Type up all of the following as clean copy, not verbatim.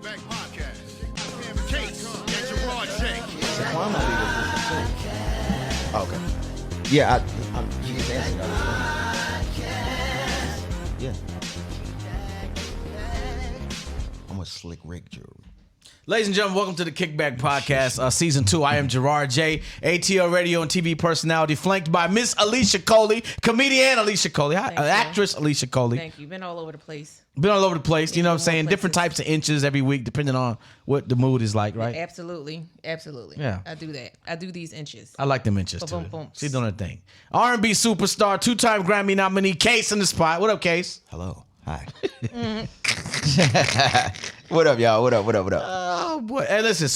Kickback Podcast. Case and Gerard J. Okay. Yeah, you just answered that. Yeah. I'm a slick Rick jewelry. Ladies and gentlemen, welcome to the Kickback Podcast, Season 2. I am Gerard J, ATL radio and TV personality, flanked by Miss Alicia Coley, comedian Alicia Coley, actress Alicia Coley. Thank you. Been all over the place. You know what I'm saying? Different types of inches every week, depending on what the mood is like, right? Absolutely. Yeah. I do that. I do these inches. I like them inches, too. Boom, boom. She's doing her thing. R&B superstar, two-time Grammy nominee, Case in the spot. What up, Case? Hello. Hi. What up, y'all? What up? Oh, boy. Hey, listen.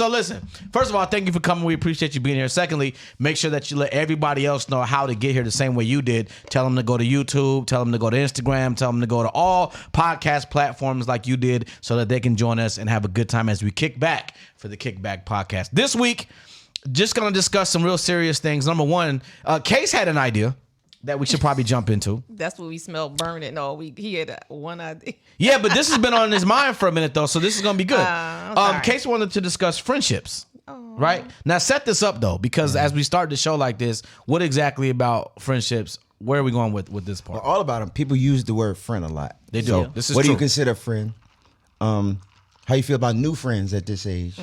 First of all, thank you for coming. We appreciate you being here. Secondly, make sure that you let everybody else know how to get here the same way you did. Tell them to go to YouTube. Tell them to go to Instagram. Tell them to go to all podcast platforms like you did so that they can join us and have a good time as we kick back for the Kickback Podcast. This week, just going to discuss some real serious things. Number one, Case had an idea that we should probably jump into. That's what we smelled burning all week. He had one idea. Yeah, but this has been on his mind for a minute, though, so this is going to be good. sorry. Case wanted to discuss friendships, right? Now, set this up, though, because as we start the show like this, what exactly about friendships, where are we going with this part? All about them. People use the word friend a lot. They do. So, This is what do true. you consider a friend? How you feel about new friends at this age?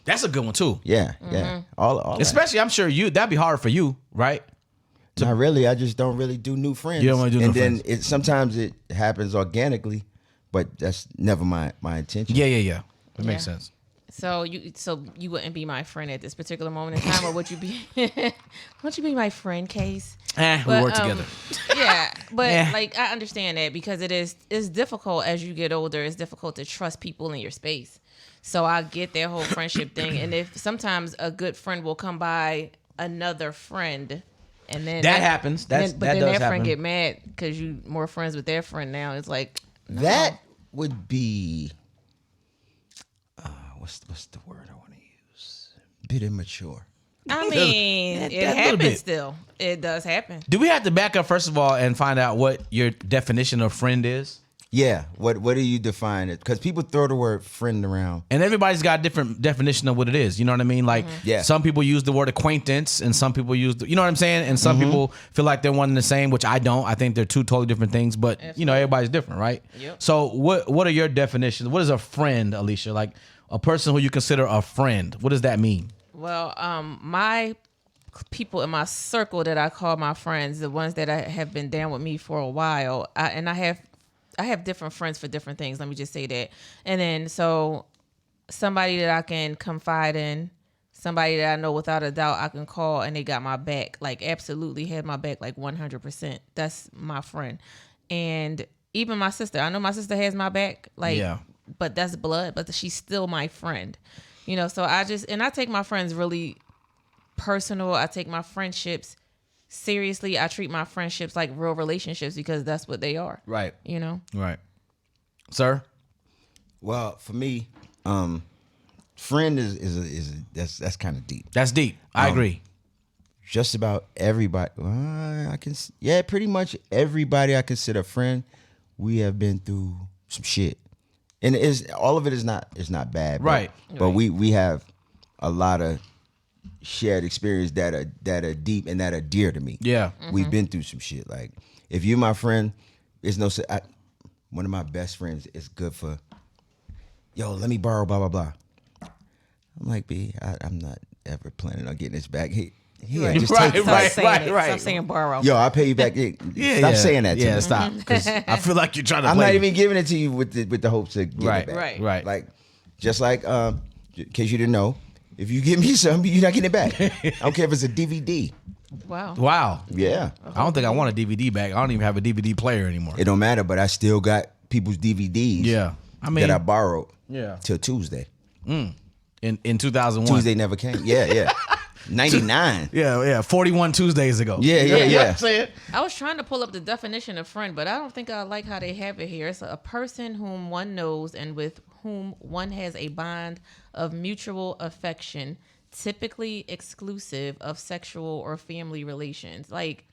That's a good one, too. Yeah, yeah. All Especially, I'm sure that'd be hard for you, right? Not really. I just don't really do new friends. You don't wanna do new friends. And then sometimes it happens organically, but that's never my intention. Yeah. That makes sense. So you wouldn't be my friend at this particular moment in time, or would you be? Would you be my friend, Case? We work together. Yeah, but Yeah. like I understand that because it's difficult as you get older. It's difficult to trust people in your space. So I get that whole friendship thing, and if sometimes a good friend will come by another friend. And then That happens. That does does their happen. friend get mad because you more friends with their friend now. It's like no. That would be what's the word I want to use? A bit immature. I mean, That it little happens bit. still. It does happen. Do we have to back up, first of all, and find out what your definition of friend is? Yeah. What do you define it? Because people throw the word friend around. And everybody's got a different definition of what it is. You know what I mean? Like, Yeah. some people use the word acquaintance, and some people use, you know what I'm saying? And some people feel like they're one and the same, which I don't. I think they're two totally different things. But everybody's different, right? Yep. So what are your definitions? What is a friend, Alicia? Like a person who you consider a friend. What does that mean? Well, my people in my circle that I call my friends, the ones that have been down with me for a while, I have different friends for different things. Let me just say that. And then so somebody that I can confide in, somebody that I know without a doubt I can call and they got my back, like absolutely had my back, like 100%. That's my friend. And even my sister, I know my sister has my back, like, but that's blood, but she's still my friend. So I take my friends really personal. I take my friendships seriously. I treat my friendships like real relationships because that's what they are. Right. Right. Sir? Well, for me, friend is that's kind of deep. That's deep. I agree. Just about everybody. Pretty much everybody I consider a friend. We have been through some shit, and all of it is not bad, Right. But we have a lot of shared experience that are deep and that are dear to me. Yeah. We've been through some shit. Like, if you're my friend, it's one of my best friends is good for, let me borrow blah blah blah. I'm like, B, I'm not ever planning on getting this back. Hey, just take it. Stop saying borrow. Yo, I'll pay you back. Stop saying that to me. Stop. Because I feel like you're trying to I'm play not me. even giving it to you with the hopes of getting it back. Right. Like, just like, in case you didn't know, if you give me something, you're not getting it back. I don't care if it's a DVD. Wow. Yeah. I don't think I want a DVD back. I don't even have a DVD player anymore. It don't matter, but I still got people's DVDs. Yeah. I mean, that I borrowed. Yeah. Till Tuesday. In 2001. Tuesday never came. Yeah. 99. Yeah. 41 Tuesdays ago. Yeah. You know what I'm saying? I was trying to pull up the definition of friend, but I don't think I like how they have it here. It's a person whom one knows and with whom one has a bond of mutual affection, typically exclusive of sexual or family relations. Like,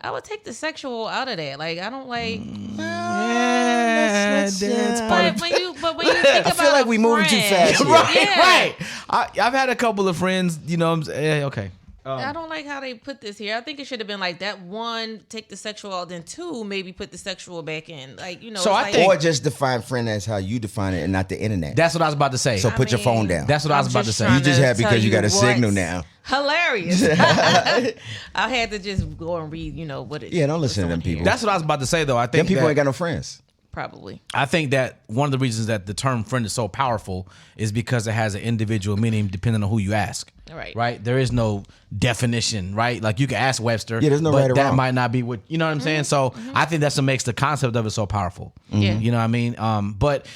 I would take the sexual out of that. Like, I don't like. Yeah, that's part of But but when you think about feel like we moving too fast here. Right. I've had a couple of friends, you know, okay. I don't like how they put this here. I think it should have been like that. One, take the sexual out, then two, maybe put the sexual back in. Like, you know, So I like, think- Or just define friend as how you define it and not the internet. That's what I was about to say. So put your phone down. That's what I was about to say. You just happy because you got a signal now. Hilarious. I had to just go and read, you know, what it. Yeah, don't listen to what's them on here. people. That's what I was about to say, though. I Them think people that- ain't got no friends. Probably. I think that one of the reasons that the term friend is so powerful is because it has an individual meaning depending on who you ask. Right. Right? There is no definition, right? Like you can ask Webster. Yeah, there's no but right or that wrong. might not be what, you know what I'm saying? So I think that's what makes the concept of it so powerful. Yeah. You know what I mean? But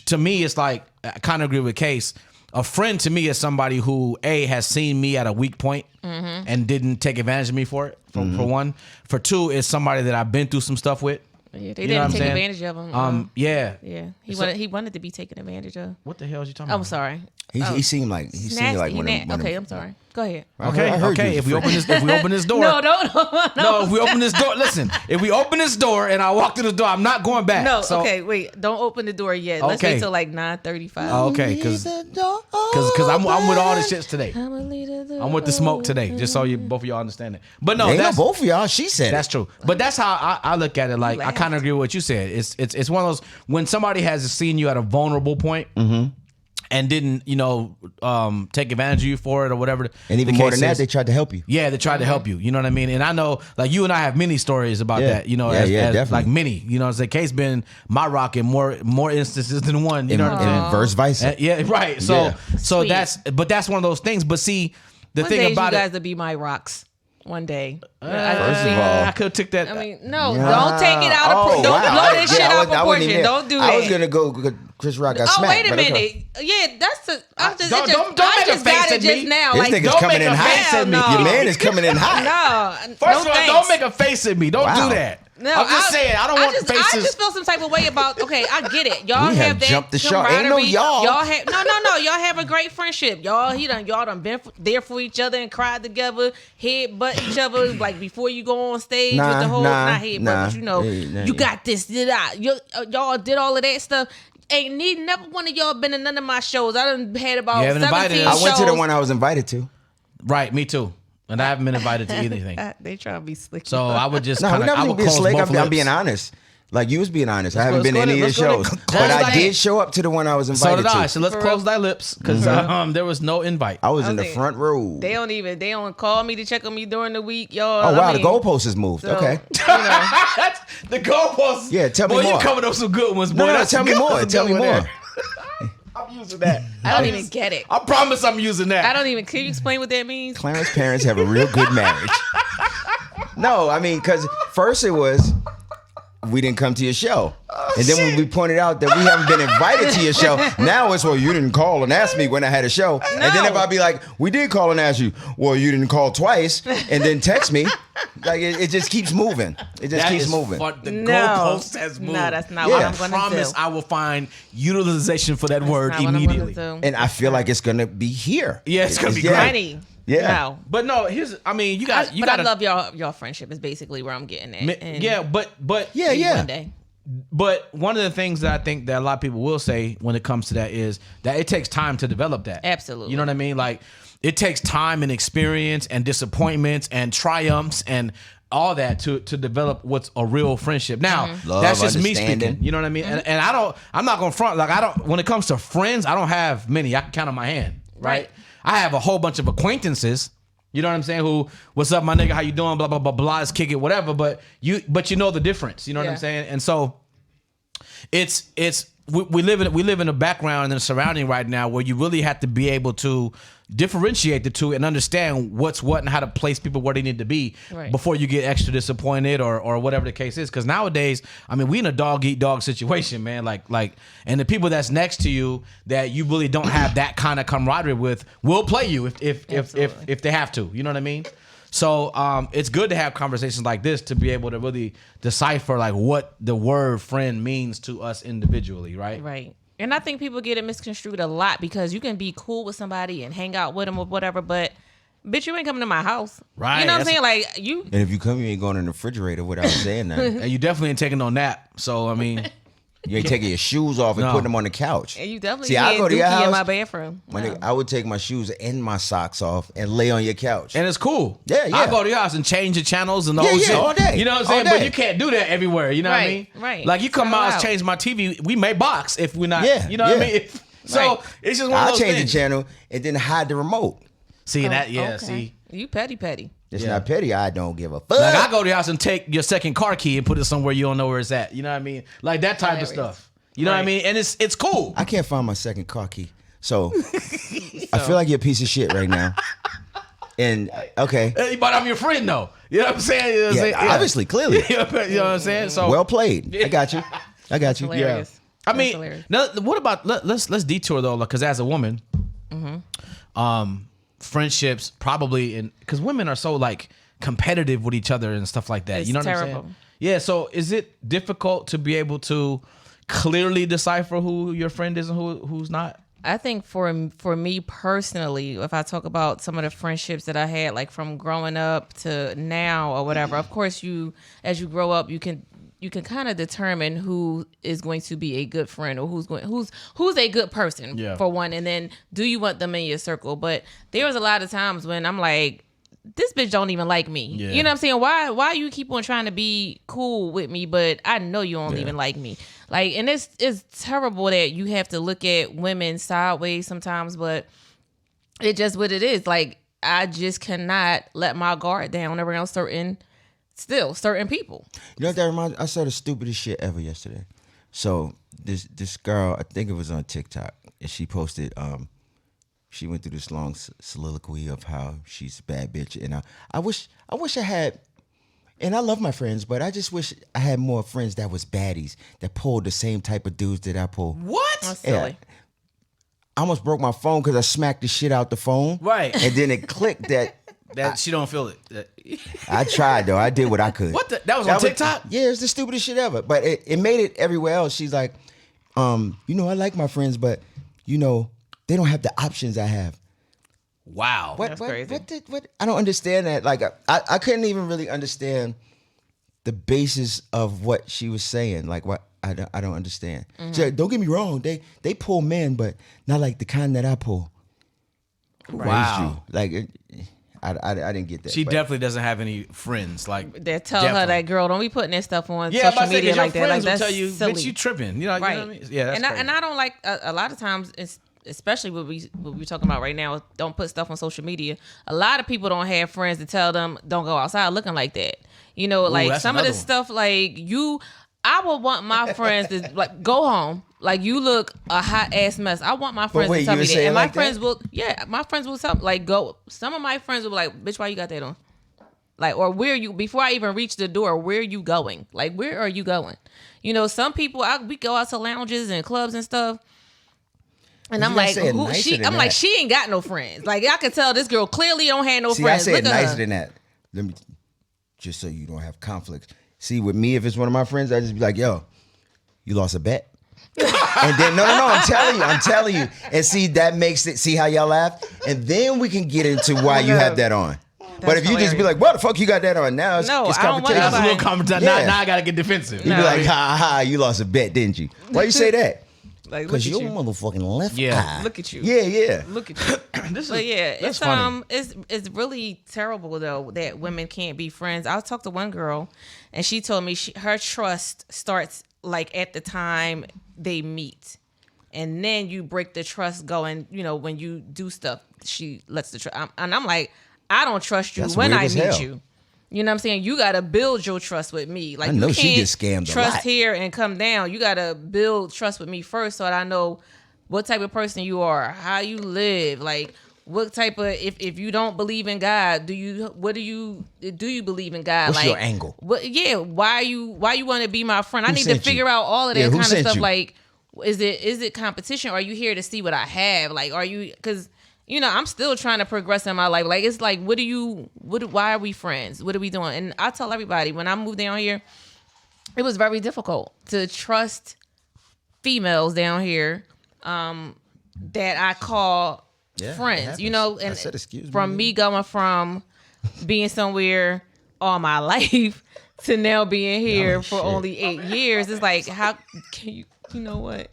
to me, it's like, I kind of agree with Case. A friend to me is somebody who, A, has seen me at a weak point and didn't take advantage of me for it, for one. For two, is somebody that I've been through some stuff with. Yeah, they You know what I'm didn't take saying? advantage of him. Yeah. Yeah, So- he wanted to be taken advantage of. What the hell is you talking I'm about? sorry. He seemed like Nasty. one of them. Okay, I'm sorry. Go ahead. Okay, I heard okay. you. If we open this door, No, no. If we open this door, listen. If we open this door and I walk through the door, I'm not going back. No, So- okay, wait. Don't open the door yet. Let's Okay. wait till like 9:35. Oh, okay, because I'm with all the shits today. I'm with the smoke today, just so you both of y'all understand it. But no, Ain't no that's both of y'all. She said that's true. But that's how I look at it. Like I kind of agree with what you said. It's one of those when somebody has seen you at a vulnerable point. And didn't, you know, take advantage of you for it or whatever. And even the more case than that, is. they tried to help you. Yeah, they tried to help you. You know what I mean? And I know, like, you and I have many stories about Yeah. that. You know, Yeah, yeah, definitely. like many. You know, as the case been my rock in more instances than one. You know what I'm saying? And verse versa. Yeah, right. So Yeah. so Sweet. that's one of those things. But see, the One thing day about you guys it. will be my rocks. One day. First of all, I could have took that. I mean, no, don't take it out of Oh, don't wow. blow this shit out of I wasn't proportion. even- Don't do that. I was gonna go. Chris Rock got Oh, smacked. wait a but okay. minute. Yeah, that's the. I just, Don't- it just, don't I make a just face got at it just me. now. This Like, nigga's don't coming make in a hot. face at me. No. Your man is coming in hot. no. First no of all, thanks. don't make a face at me. Don't Wow. do that. No, I'm just saying. I don't want just, faces. I just feel some type of way about. Okay, I get it. Y'all We have have that jumped the shark. Ain't no camaraderie. y'all. Y'all have no. Y'all have a great friendship. Y'all done been there for each other and cried together, head butt each other like before you go on stage with the whole not head butt, but you know you got this. Y'all did all of that stuff. Ain't never one of y'all been in none of my shows. I done had about You haven't invited 17 us. I shows. went to the one I was invited to. Right, me too. And I haven't been invited to anything. They trying to be slick. So I would just No, kind we're of. I not would being close slick. both I'm lips. being honest. Like you was being honest. I haven't let's been to go any to- of your let's go shows, to- but I Close did that. show up to the one I was So invited did I. to. So let's For close real? thy lips because there was no invite. I was in the Okay. front row. They don't call me to check on me during the week, y'all. Oh wow, I mean, the goalpost has moved. so, Okay. You know, That's the goalposts. Yeah, tell me boy, more. you coming up some good ones, boy. No, That's tell me good. more. That's a Tell good me one more. there. I'm using that. I don't even get it. I promise I'm using that. I don't even. Can you explain what that means? Clarence parents have a real good marriage. No, I mean, because first it was we didn't come to your show. And then when we pointed out that we haven't been invited to your show, now it's, well, you didn't call and ask me when I had a show. And then if I be like, we did call and ask you, well, you didn't call twice and then text me. Like, it just keeps moving. It just That keeps is moving. fun. The No. goalpost has moved. No, that's not Yeah. what I I'm going to promise do. I will find utilization for that word That's not what I'm immediately. gonna do. And I feel like it's going to be here. Yeah, it's gonna be yeah. Honey, Yeah. no. But no, here's. I mean, you got. But I love y'all friendship is basically where I'm getting at. And Yeah, but Yeah, maybe yeah. One day. But one of the things that I think that a lot of people will say when it comes to that is that it takes time to develop that. Absolutely. You know what I mean? Like it takes time and experience and disappointments and triumphs and all that to develop what's a real friendship. Now, Love, that's just me understanding. speaking. You know what I mean? And I'm not gonna front, like I don't, when it comes to friends, I don't have many. I can count on my hand, right? Right. I have a whole bunch of acquaintances. You know what I'm saying? Who, what's up, my nigga? How you doing? Blah, blah, blah, blah. Let's kick it, whatever. But you know the difference. You know what Yeah. I'm saying? And so we live in a background and a surrounding right now where you really have to be able to differentiate the two and understand what's what and how to place people where they need to be Right. before you get extra disappointed or whatever the case is. Because nowadays, I mean, we in a dog eat dog situation, man. Like, and the people that's next to you that you really don't have that kind of camaraderie with will play you if they have to. You know what I mean? So it's good to have conversations like this to be able to really decipher like what the word friend means to us individually, right? Right. And I think people get it misconstrued a lot because you can be cool with somebody and hang out with them or whatever, but bitch, you ain't coming to my house. Right. You know what I'm That's- saying? Like you And if you come, you ain't going in the refrigerator without saying that. And you definitely ain't taking no nap. So I mean, You ain't taking your shoes off and putting them on the couch. And you definitely See, I go to your house in my bathroom. I would take my shoes and my socks off and lay on your couch. And it's cool. Yeah. I go to your house and change the channels and the whole shit. All day. You know what I'm saying? But you can't do that everywhere. You know what I mean? Right. Like you come out and change my TV. We may box if we're not. Yeah, You know what I mean? So it's just one of I'll those change things. the channel and then hide the remote. See that? Yeah. Okay. See. You petty. It's not petty. I don't give a fuck. Like I go to your house and take your second car key and put it somewhere you don't know where it's at. You know what I mean? Like that type of stuff. You know what I mean? And it's cool. I can't find my second car key. So I feel like you're a piece of shit right now. And okay. But I'm your friend though. You know what I'm saying? You know what I'm saying? Obviously, clearly. You know what I'm saying? So Well played. I got you. Hilarious. I mean, now, what about let's detour though, because as a woman, friendships probably because women are so like competitive with each other and stuff like that. It's You know what I'm terrible. saying? Yeah. So is it difficult to be able to clearly decipher who your friend is and who's not? I think for me personally, if I talk about some of the friendships that I had, like from growing up to now or whatever, of course as you grow up, you can kind of determine who is going to be a good friend or who's a good person for one, and then do you want them in your circle? But there was a lot of times when I'm like, this bitch don't even like me. Yeah. You know what I'm saying? Why you keep on trying to be cool with me, but I know you don't even like me. Like, and it's terrible that you have to look at women sideways sometimes, but it's just what it is. Like, I just cannot let my guard down around certain people. You know what that reminds me? I saw the stupidest shit ever yesterday. So this girl, I think it was on TikTok, and she posted, she went through this long soliloquy of how she's a bad bitch. And I wish I had, and I love my friends, but I just wish I had more friends that was baddies, that pulled the same type of dudes that I pull. What? That's silly. Yeah. I almost broke my phone because I smacked the shit out the phone. Right. And then it clicked that She don't feel it. I tried though. I did what I could. What that was on TikTok? Yeah, it's the stupidest shit ever. But it made it everywhere else. She's like, I like my friends, but they don't have the options I have. Wow. What? That's crazy. What? I don't understand that. Like, I couldn't even really understand the basis of what she was saying. Like, what? I don't understand. Mm-hmm. She's like, don't get me wrong. They pull men, but not like the kind that I pull. Who raised Wow. you? Like, I didn't get that. She but- definitely doesn't have any friends. Like That tell her definitely. that, girl, don't be putting that stuff on Yeah, social media like that. Your Like, friends that's will tell you, silly. bitch, you tripping. You know Right. what I mean? Yeah, that's and I don't like a lot of times, especially what we're talking about right now. Don't put stuff on social media. A lot of people don't have friends to tell them don't go outside looking like that. Like that's some of this another stuff, like I would want my friends to like go home. Like, you look a hot ass mess. I want my friends wait, to tell you me would that. say it And my like friends that? my friends will tell me, like, go. Some of my friends will be like, bitch, why you got that on? Like, or where you, before I even reach the door, where are you going? Like, where are you going? Some people, we go out to lounges and clubs and stuff. And I'm You gotta like, say it who nicer she? than I'm like, that. she ain't got no friends. Like, I can tell this girl clearly don't have no See, friends. I say it Look at nicer her. than that. Let me, just so you don't have conflicts. See, with me, if it's one of my friends, I just be like, yo, you lost a bet? And then, no, I'm telling you. And see, that makes it, see how y'all laugh? And then we can get into why you have that on. But if you just be hilarious. like, what the fuck you got that on? Now it's, No, it's I don't want competition. That's a little Nobody- comment. Yeah. Now I gotta get defensive. You be like, ha, you lost a bet, didn't you? Why you say that? Like, look Because at your you. motherfucking left Yeah. eye. Look at you. Yeah. Look at you. But yeah, that's it's funny. it's really terrible though that women can't be friends. I talked to one girl, and she told me her trust starts like at the time they meet, and then you break the trust going. When you do stuff, she lets the trust. And I'm like, I don't trust you That's when weird I as meet hell. you. You know what I'm saying? You got to build your trust with me. Like, I know you she can't gets scammed a trust lot. here and come down. You got to build trust with me first so that I know what type of person you are, how you live, like what type of, if you don't believe in God, do you believe in God? What's like, your angle? Why you want to be my friend? I Who need to sent you? figure out all of that Yeah, who kind of sent stuff. you? Like, is it competition? Or are you here to see what I have? Like, are you, because I'm still trying to progress in my life. Like, it's like, why are we friends? What are we doing? And I tell everybody, when I moved down here, it was very difficult to trust females down here that I call Yeah, it friends. happens. And I said, excuse me. from me going from being somewhere all my life to now being here Oh, for shit. only 8 years. It's like, how can you? You know what?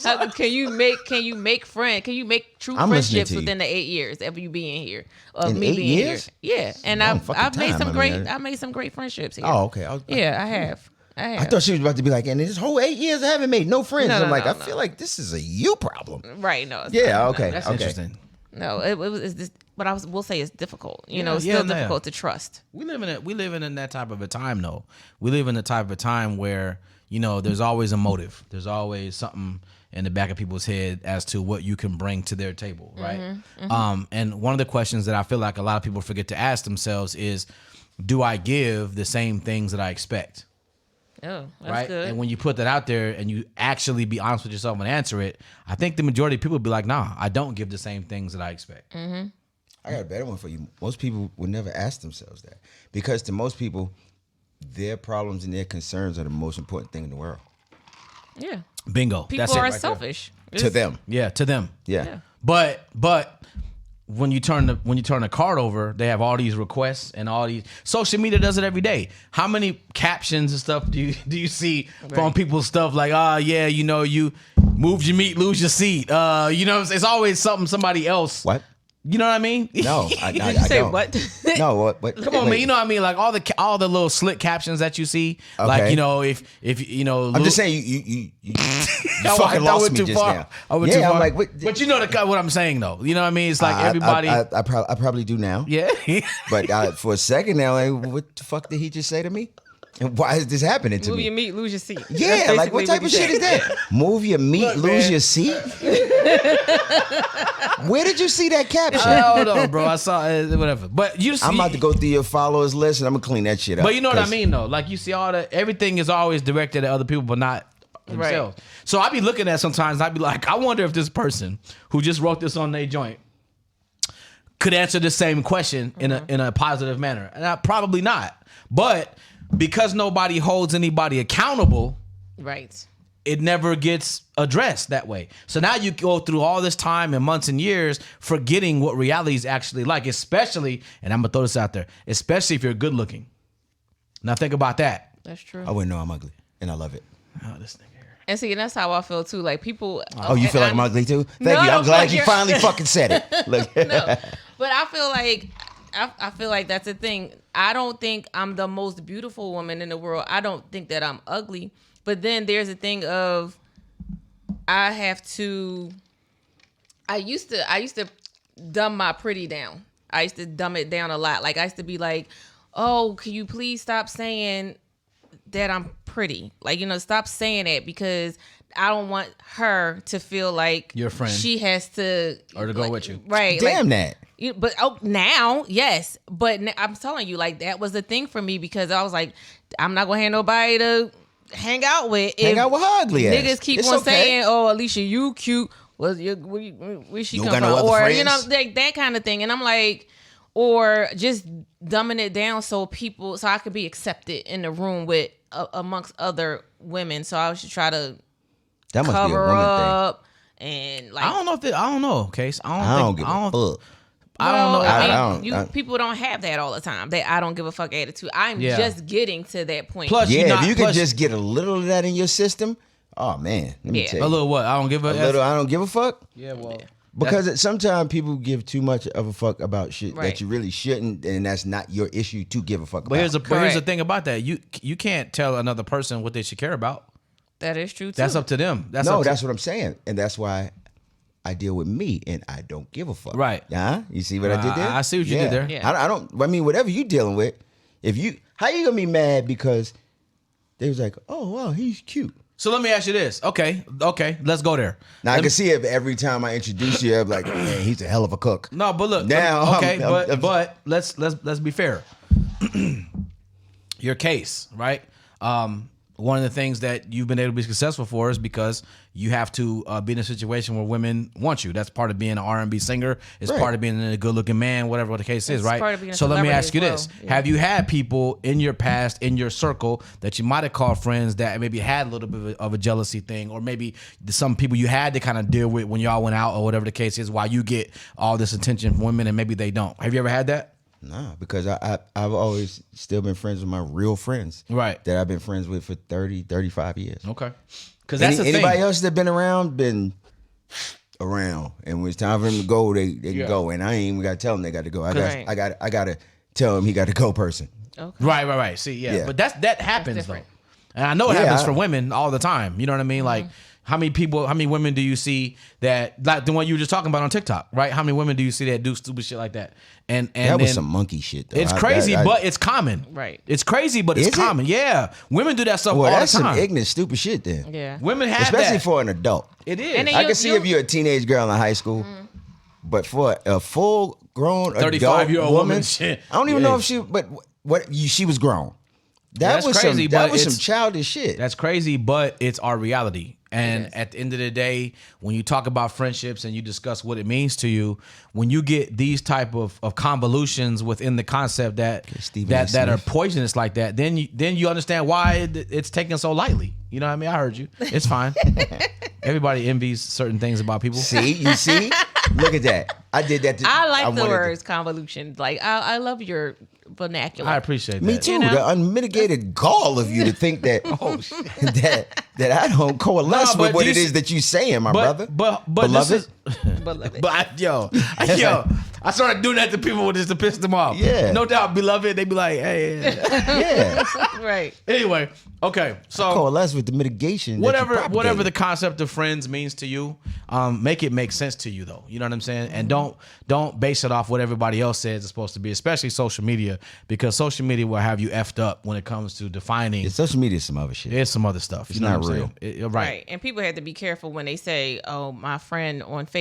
How, can you make friends? Can you make true I'm listening friendships to you. within the 8 years of you being here? Of In me 8 being years? here. Yeah, and Long I've fucking made time. some I great. mean, I made some great friendships here. Oh, okay. Yeah, I have. I thought she was about to be like, and this whole 8 years I haven't made no friends. No, I'm no, like, no, I no. feel like this is a you problem. Right. No. It's Yeah. not. Okay. That's okay. interesting. No. It was. It's just, but I will say it's difficult. You know, it's yeah, still no, difficult to trust. We live in that type of a time though. We live in the type of time where, you know, there's always a motive. There's always something in the back of people's head as to what you can bring to their table, right? And one of the questions that I feel like a lot of people forget to ask themselves is, do I give the same things that I expect? Oh, that's Right. good. And when you put that out there and you actually be honest with yourself and answer it, I think the majority of people would be like, nah, I don't give the same things that I expect. Mm-hmm. I got a better one for you. Most people would never ask themselves that because to most people, their problems and their concerns are the most important thing in the world. Yeah. Bingo. People That's it are right there. selfish. To them. Yeah, to them. Yeah. Yeah. But when you turn the card over, they have all these requests and all these. Social media does it every day. How many captions and stuff do you see from people's stuff like, yeah, you know, you move your meat, lose your seat. You know, it's always somebody else. What? You know what I mean? No, I Did you say don't. what? No, what? Come on, man. You know what I mean? Like all the little slick captions that you see. Like, Okay. you know, if you know, I'm just saying you I fucking lost went me too just far. now. I went yeah, too far. I'm like, what? But you know what I'm saying though. You know what I mean? It's like everybody. I probably do now. Yeah. But for a second now, like, what the fuck did he just say to me? And why is this happening to Move me? your meat, lose your seat. Yeah, That's like what basically type he of shit said. is that? Move your meat, Look, lose man. your seat. Where did you see that caption? Hold on, bro. I saw whatever. But you see, I'm about to go through your followers list and I'm gonna clean that shit up. But you know what I 'cause- mean, though. Like you see everything is always directed at other people, but not themselves. So I be looking at sometimes. I be like, I wonder if this person who just wrote this on their joint could answer the same question in a positive manner, and probably not. But because nobody holds anybody accountable, Right. it never gets addressed that way. So now you go through all this time and months and years forgetting what reality is actually like, especially, and I'm going to throw this out there, especially if you're good looking. Now think about that. That's true. I wouldn't know I'm ugly, and I love it. Oh, this nigga here. And see, that's how I feel too. Like people. Oh, you feel like I'm ugly too? Thank No, you. I'm glad like you you're- finally fucking said it. Look. No, but I feel like I feel like that's the thing. I don't think I'm the most beautiful woman in the world. I don't think that I'm ugly. But then there's a thing of I used to dumb my pretty down. I used to dumb it down a lot. Like I used to be like, "Oh, can you please stop saying that I'm pretty?" Like, you know, stop saying it because I don't want her to feel like Your friend. she has to Or to go like, with you. Right. Damn like, that. But now, yes. But I'm telling you, like that was the thing for me because I was like, I'm not gonna have nobody to hang out with. Hang if out with her ugly ass. niggas keep It's on okay. saying, "Oh, Alicia, you cute." Where she You come got from? no other Or you know, friends? like that kind of thing. And I'm like, or just dumbing it down so I could be accepted in the room with amongst other women. So I should try to That must be a cover woman thing. up and like. I don't know, Case. I don't give a fuck. I don't know. I mean, I don't- people don't have that all the time. That I don't give a fuck attitude. I'm Yeah. just getting to that point. Plus, Yeah, if you could plus- just get a little of that in your system, oh man, let me Yeah. tell a you. little what? I don't give a A little, I don't give a fuck. Yeah, well, Because sometimes people give too much of a fuck about shit Right. that you really shouldn't, and that's not your issue to give a fuck about. but here's the Correct. thing about that. You can't tell another person what they should care about. That is true too. That's up to them. that's what I'm saying, and that's why I deal with me, and I don't give a fuck. Right. Yeah, you see what I did there? I see what you did there. Yeah. I don't. I mean, whatever you dealing with, how you gonna be mad because they was like, oh wow, he's cute. So let me ask you this. Okay, let's go there. Now I Let can see it every time I introduce you. I'm like, man, he's a hell of a cook. No, but look. Now, okay, I'm- but let's be fair. Your case, right? One of the things that you've been able to be successful for is because you have to be in a situation where women want you. That's part of being an R&B singer. It's Right. part of being a good-looking man, whatever the case is, It's right? part of being a So let me celebrity ask you as this: well. Yeah. have you had people in your past, in your circle, that you might have called friends that maybe had a little bit of a jealousy thing, or maybe some people you had to kind of deal with when y'all went out, or whatever the case is, while you get all this attention from women and maybe they don't? Have you ever had that? Nah, because I've always still been friends with my real friends. Right. That I've been friends with for 30, 35 years. Okay. Because that's the thing. Anybody else that been around, and when it's time for them to go, they can go. And I ain't even got to tell them they got to go. I got to tell him he got to go person. Okay. Right. See, yeah. But that happens though. And I know it happens for women all the time. You know what I mean? Like, how many women do you see that, like the one you were just talking about on TikTok, right? How many women do you see that do stupid shit like that? And that was some monkey shit, though. It's crazy, but it's common. Right. It's crazy, but it's common. Yeah. Women do that stuff all the time. That's some ignorant, stupid shit then. Yeah. Women have especially that. for an adult. It is. And I can see if you're a teenage girl in high school, but for a full-grown 35-year-old woman, shit. I don't even know if she was grown. That was crazy. That was some childish shit. That's crazy, but it's our reality. And at the end of the day, when you talk about friendships and you discuss what it means to you, when you get these type of convolutions within the concept that are poisonous like that, then you understand why it's taken so lightly. You know what I mean? I heard you. It's fine. Everybody envies certain things about people. You see? Look at that. I did that. I like the words convolution. Like I love your vernacular. I appreciate that. Me too. You know? The unmitigated gall of you to think that that I don't coalesce with what it is that you saying, my brother. But beloved. Beloved. Yo, I started doing that to people just to piss them off. Yeah, no doubt, beloved. They be like, hey, yeah, right. Anyway, okay, so I coalesce with the mitigation. Whatever the concept of friends means to you, make it make sense to you though. You know what I'm saying? And don't base it off what everybody else says it's supposed to be, especially social media, because social media will have you effed up when it comes to defining. Social media is some other shit. It's some other stuff. It's you know not what I'm real. saying? Right. And people have to be careful when they say, "Oh, my friend on Facebook."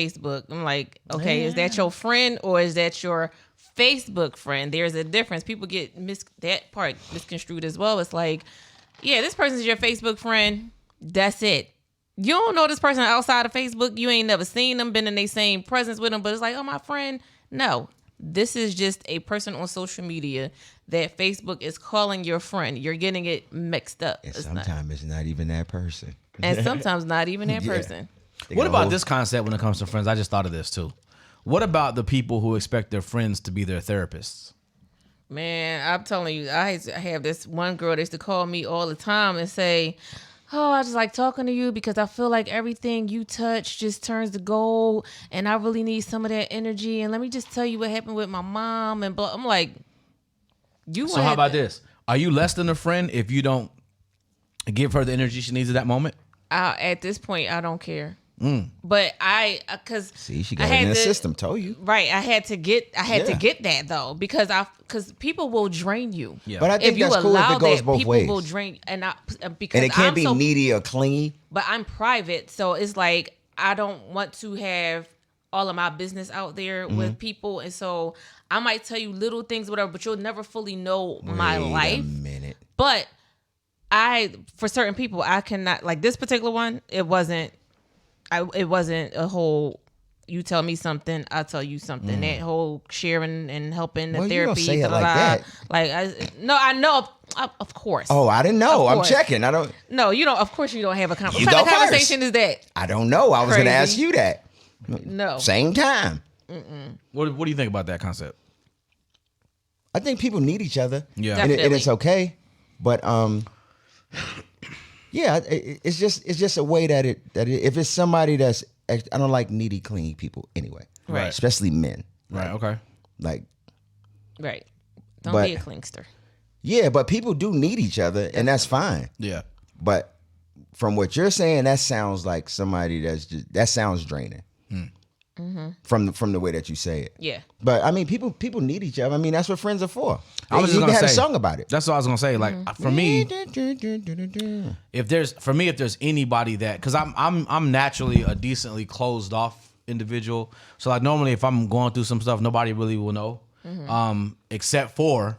I'm like, okay, is that your friend or is that your Facebook friend? There's a difference. People get that part misconstrued as well. It's like, yeah, this person's your Facebook friend. That's it. You don't know this person outside of Facebook. You ain't never seen them, been in the same presence with them. But it's like, oh, my friend. No, this is just a person on social media that Facebook is calling your friend. You're getting it mixed up. And sometimes it's not even that person. And sometimes not even that person. What about this concept when it comes to friends? I just thought of this too. What about the people who expect their friends to be their therapists? Man, I'm telling you, I have this one girl that used to call me all the time and say, "Oh, I just like talking to you because I feel like everything you touch just turns to gold, and I really need some of that energy. And let me just tell you what happened with my mom." And blah. I'm like, So how about this? Are you less than a friend if you don't give her the energy she needs at that moment? At this point, I don't care. But because she got it in the system. Told you, right? I had to get that though because people will drain you. Yeah. But I think that's cool if it goes both ways. People will drain, because it can't be needy or clingy. But I'm private, so it's like I don't want to have all of my business out there with people, and so I might tell you little things, whatever, but you'll never fully know my life. Wait a minute. But for certain people, I cannot, like this particular one. It wasn't a whole, you tell me something, I tell you something. That whole sharing and helping the therapy. You don't say it like that. Like, I know, of course. Oh, I didn't know. I'm checking. I don't. No, you don't. Of course, you don't have a conversation. What What kind of first. conversation is that? I don't know. I was going to Crazy. ask you that. No. Same time. What do you think about that concept? I think people need each other. Yeah. And Definitely. it's okay. But yeah, it's just a way that if it's somebody that's, I don't like needy, clingy people anyway. Right. Especially men. Right. Okay. Like, Right. Don't But- be a clingster. yeah, but people do need each other, and that's fine. Yeah. But from what you're saying, that sounds like somebody that sounds draining. From the way that you say it. Yeah. But I mean, people need each other. I mean, that's what friends are for. I was just They gonna had a say- song about it. That's what I was gonna say. Like for me, if there's anybody that, because I'm naturally a decently closed off individual, so like normally if I'm going through some stuff, nobody really will know, except for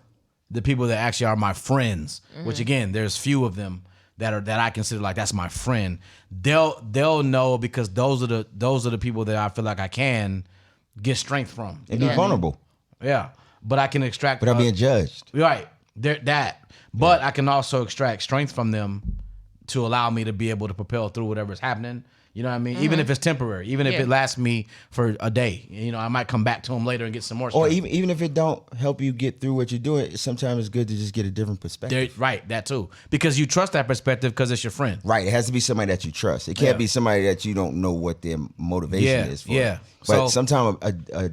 the people that actually are my friends. Which again, there's few of them that I consider like that's my friend. They'll know because those are the people that I feel like I can get strength from. And be vulnerable Yeah, but I can extract without being judged. Right. But I can also extract strength from them to allow me to be able to propel through whatever's happening. You know what I mean? Even if it's temporary, even if Yeah. it lasts me for a day, you know, I might come back to them later and get some more stuff. Or even if it don't help you get through what you're doing, sometimes it's good to just get a different perspective. Right, that too. Because you trust that perspective because it's your friend. Right. It has to be somebody that you trust. It can't Yeah. be somebody that you don't know what their motivation is for. yeah. But So- sometimes a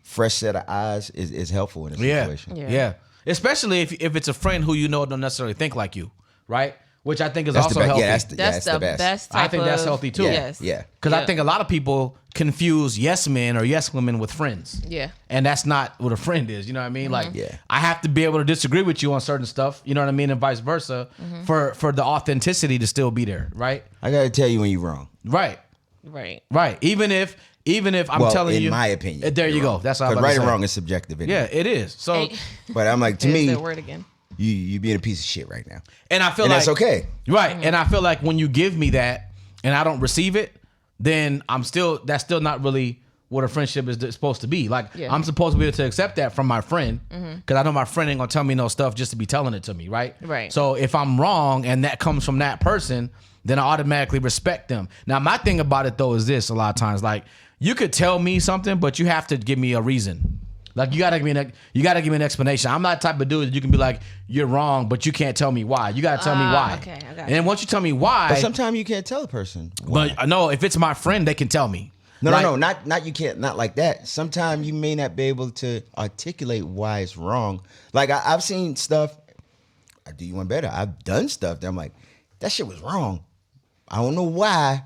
fresh set of eyes is helpful in a situation. Yeah. Especially if it's a friend who you know don't necessarily think like you, right? Which I think is That's also the best. healthy. Yeah, That's the best type I think that's of- healthy too. Yes. Yeah. Because I think a lot of people confuse yes men or yes women with friends. Yeah. And that's not what a friend is. You know what I mean? Like, Yeah. I have to be able to disagree with you on certain stuff. You know what I mean? And vice versa for the authenticity to still be there. Right? I got to tell you when you're wrong. Right. Right. Right. Even if I'm Well, telling in you. my opinion. There you you're go. wrong. That's all I'm 'Cause about right to and say. wrong is subjective. Anyway. Yeah, it is. So, Hey. But I'm like, to There's me, that word again. you being a piece of shit right now. and I feel And like that's okay. Right. And I feel like when you give me that and I don't receive it, then that's still not really what a friendship is supposed to be. Like, Yeah. I'm supposed to be able to accept that from my friend because I know my friend ain't gonna tell me no stuff just to be telling it to me, right? Right. So if I'm wrong and that comes from that person, then I automatically respect them. Now, my thing about it though is this: a lot of times, like, you could tell me something, but you have to give me a reason. Like, you gotta give me an explanation. I'm not the type of dude that you can be like, you're wrong, but you can't tell me why. You gotta tell me why. okay, I got And then once you tell me why, But sometimes you can't tell a person. Why. but no, if it's my friend, they can tell me. No, Like, no, not you can't, not like that. Sometimes you may not be able to articulate why it's wrong. Like I've seen stuff. I do you one better. I've done stuff that I'm like, that shit was wrong. I don't know why,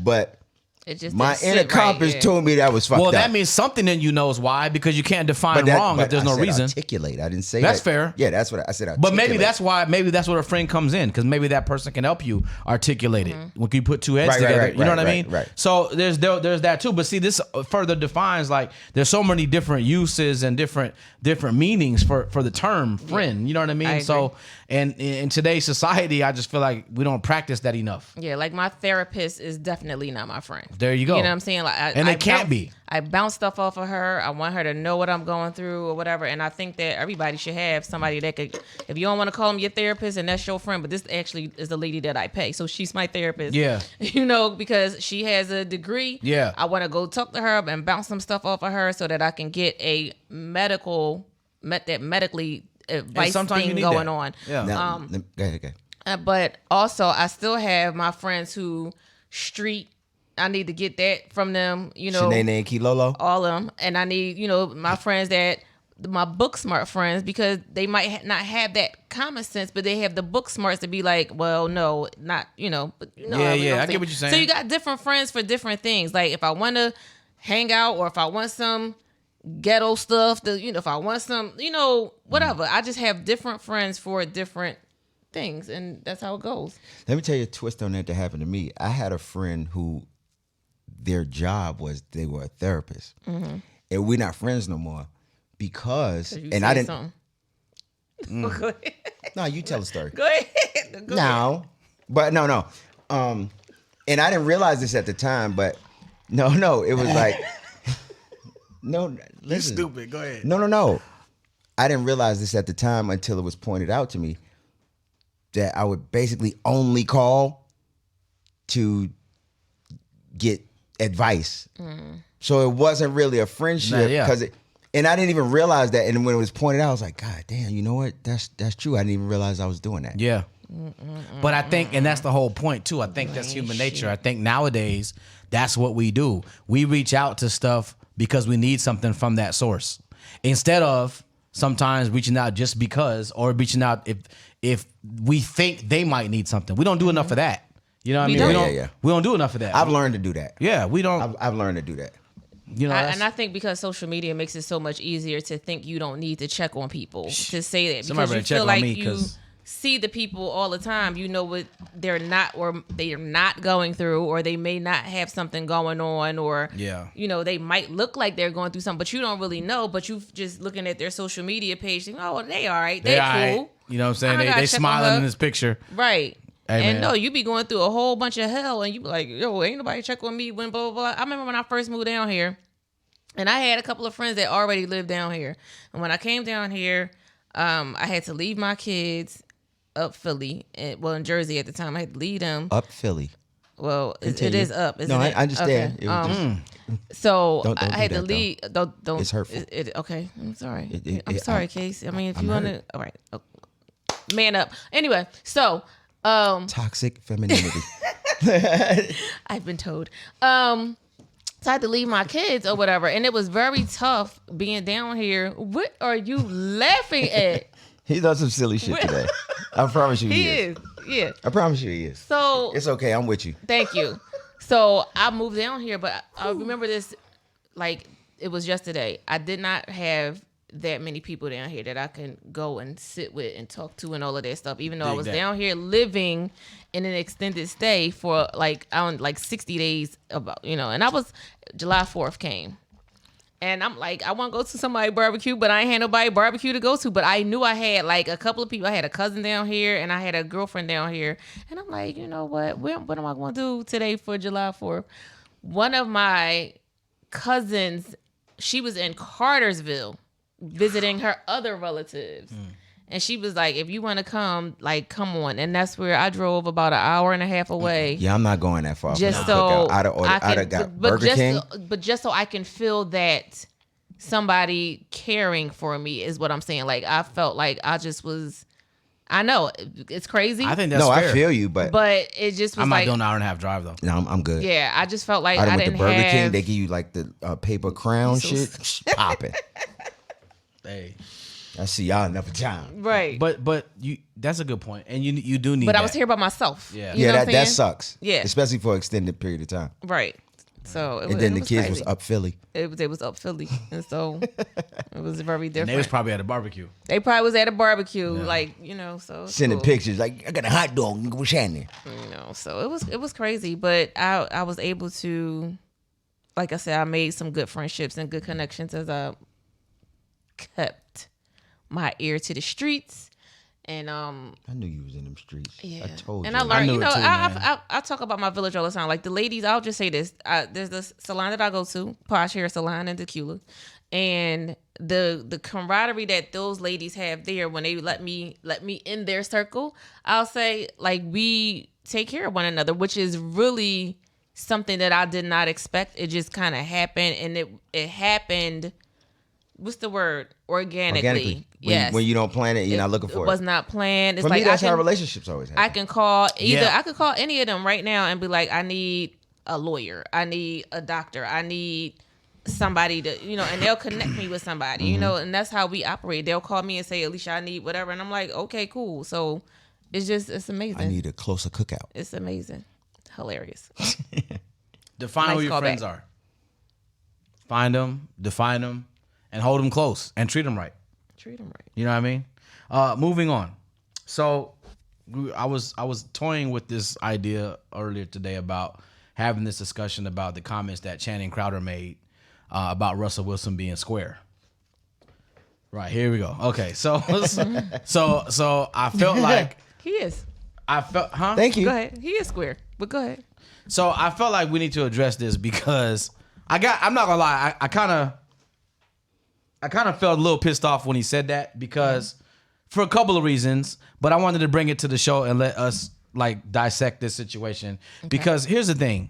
but It just my didn't sit inner right, compass yeah. told me that was fucked Well, up. that means something in you knows why, because you can't define But wrong if there's I no said reason. Articulate. I didn't say That's that. fair. Yeah, that's what I said. But maybe articulate. maybe that's where a friend comes in, because maybe that person can help you articulate it when you put two heads Right, right, together. right, You know what I right, mean? right. So there's that too. But see, this further defines, like, there's so many different uses and different meanings for the term friend. You know what I mean? I So agree. and in today's society, I just feel like we don't practice that enough. Yeah, like my therapist is definitely not my friend. There you go. You know what I'm saying? Like, And it can't be. I bounce stuff off of her. I want her to know what I'm going through or whatever. And I think that everybody should have somebody that could, if you don't want to call them your therapist and that's your friend, but this actually is the lady that I pay. So she's my therapist. Yeah. You know, because she has a degree. Yeah. I want to go talk to her and bounce some stuff off of her so that I can get a medically advice sometimes you thing need going that. on. Yeah. Now, go ahead. But also, I still have my friends who street. I need to get that from them, you know, Shanae and Kilolo. all of them. And I need, you know, my friends my book smart friends, because they might not have that common sense, but they have the book smarts to be like, well, no, not, you know. But you know, Yeah, you know yeah, what I I'm get what you're So saying. you got different friends for different things. Like if I want to hang out or if I want some ghetto stuff, if I want some, whatever. I just have different friends for different things, and that's how it goes. Let me tell you a twist on that happened to me. I had a friend who their job was they were a therapist, and we're not friends no more because. You And say I didn't. something. Go ahead. No, you tell the story. Go ahead. Go ahead. No, but no. And I didn't realize this at the time, but no, it was like, no, listen. Stupid. Go ahead. No. I didn't realize this at the time until it was pointed out to me that I would basically only call to get advice. So it wasn't really a friendship Yeah. because and I didn't even realize that. And when it was pointed out, I was like, God damn, you know what? That's true. I didn't even realize I was doing that. Yeah. But I think, and that's the whole point too. I think that's human nature. I think nowadays that's what we do. We reach out to stuff because we need something from that source, instead of sometimes reaching out just because, or reaching out if we think they might need something. We don't do enough of that. You know what I We mean? don't. Yeah. We don't do enough of that. I've learned to do that. Yeah, we don't. I've learned to do that. You know, that's- And I think because social media makes it so much easier to think you don't need to check on people, to say that, Somebody because you better check feel on like me, you 'cause- see the people all the time. You know what they're not, or they are not going through, or they may not have something going on, or Yeah. they might look like they're going through something, but you don't really know. But you just looking at their social media page, thinking, oh, they all right, they all right. cool, You know what I'm saying? I don't They gotta check on smiling her. in this picture. right? Hey, And man. no, you be going through a whole bunch of hell, and you be like, yo, ain't nobody check on me when blah blah blah. I remember when I first moved down here, and I had a couple of friends that already lived down here. And when I came down here, I had to leave my kids up Philly. In Jersey at the time. I had to leave them. Up Philly. Well, it Continue. is up. Isn't No, I it? understand. Okay. It was So Don't I do had to that, though. leave. Don't. It's hurtful. Okay, I'm sorry. I'm sorry, Case. I mean, if I'm you want to, hurt. all right. Oh, man up. Anyway, so toxic femininity. I've been told. So I had to leave my kids or whatever, and it was very tough being down here. What are you laughing at? He does some silly shit today. I promise you He he is. is. Yeah. I promise you he is. So It's okay. I'm with you. thank you. So I moved down here, but I remember this like it was yesterday. I did not have that many people down here that I can go and sit with and talk to and all of that stuff. Even though I was down here living in an extended stay for like 60 days and I was July 4th came. And I'm like, I want to go to somebody's barbecue, but I ain't had nobody barbecue to go to. But I knew I had like a couple of people. I had a cousin down here and I had a girlfriend down here. And I'm like, you know what? What am I going to do today for July 4th? One of my cousins, she was in Cartersville visiting her other relatives. And she was like, if you want to come, like, come on. And that's where I drove about an hour and a half away. Yeah, I'm not going that far. Just so I'd have got Burger King. But just so I can feel that somebody caring for me is what I'm saying. Like, I felt like I just was, I know it's crazy. I think that's No, fair. I feel you, but it just was I'm not like, doing an hour and a half drive though. no, I'm good. yeah, I just felt like I I went to didn't Burger have. King. They give you like the paper crown So shit. Popping. Hey, I see y'all another time. Right. but you that's a good point, and you do need. But that. I was here by myself. Yeah. You know what I'm that saying? sucks. Yeah. Especially for an extended period of time. Right. So And then the was kids crazy. was up Philly. It was up Philly, and so it was very And different. they was probably at a barbecue. They probably was at a barbecue, like so. it's Sending cool. pictures like I got a hot dog. What's happening? So it was crazy, but I was able to, like I said, I made some good friendships and good connections as I kept my ear to the streets, and I knew you was in them streets. yeah, I told and you. I learned. knew it too, man. I talk about my village all the time. Like the ladies, I'll just say this: there's this salon that I go to, Posh Hair Salon in Tequila, and the camaraderie that those ladies have there when they let me in their circle, I'll say like we take care of one another, which is really something that I did not expect. It just kind of happened, and it happened. What's the word? Organically. Yes. When you don't plan it, you're not looking for It was it. not planned. It's For like me, that's I how can, relationships always happen. I can call either. Yeah. I could call any of them right now and be like, I need a lawyer. I need a doctor. I need somebody to, and they'll connect me with somebody, and that's how we operate. They'll call me and say, Alicia, I need whatever. And I'm like, okay, cool. So it's amazing. I need a closer cookout. It's amazing. Hilarious. Define Nice who your callback. friends are. Find them, define them, and hold them close and treat them right. Treat them right. You know what I mean? Moving on. So I was toying with this idea earlier today about having this discussion about the comments that Channing Crowder made about Russell Wilson being square. Right, here we go. Okay, so I felt like He is. Thank you. Go ahead. He is square, but go ahead. So I felt like we need to address this because I'm not gonna lie, I kind of felt a little pissed off when he said that because for a couple of reasons, but I wanted to bring it to the show and let us like dissect this situation because here's the thing.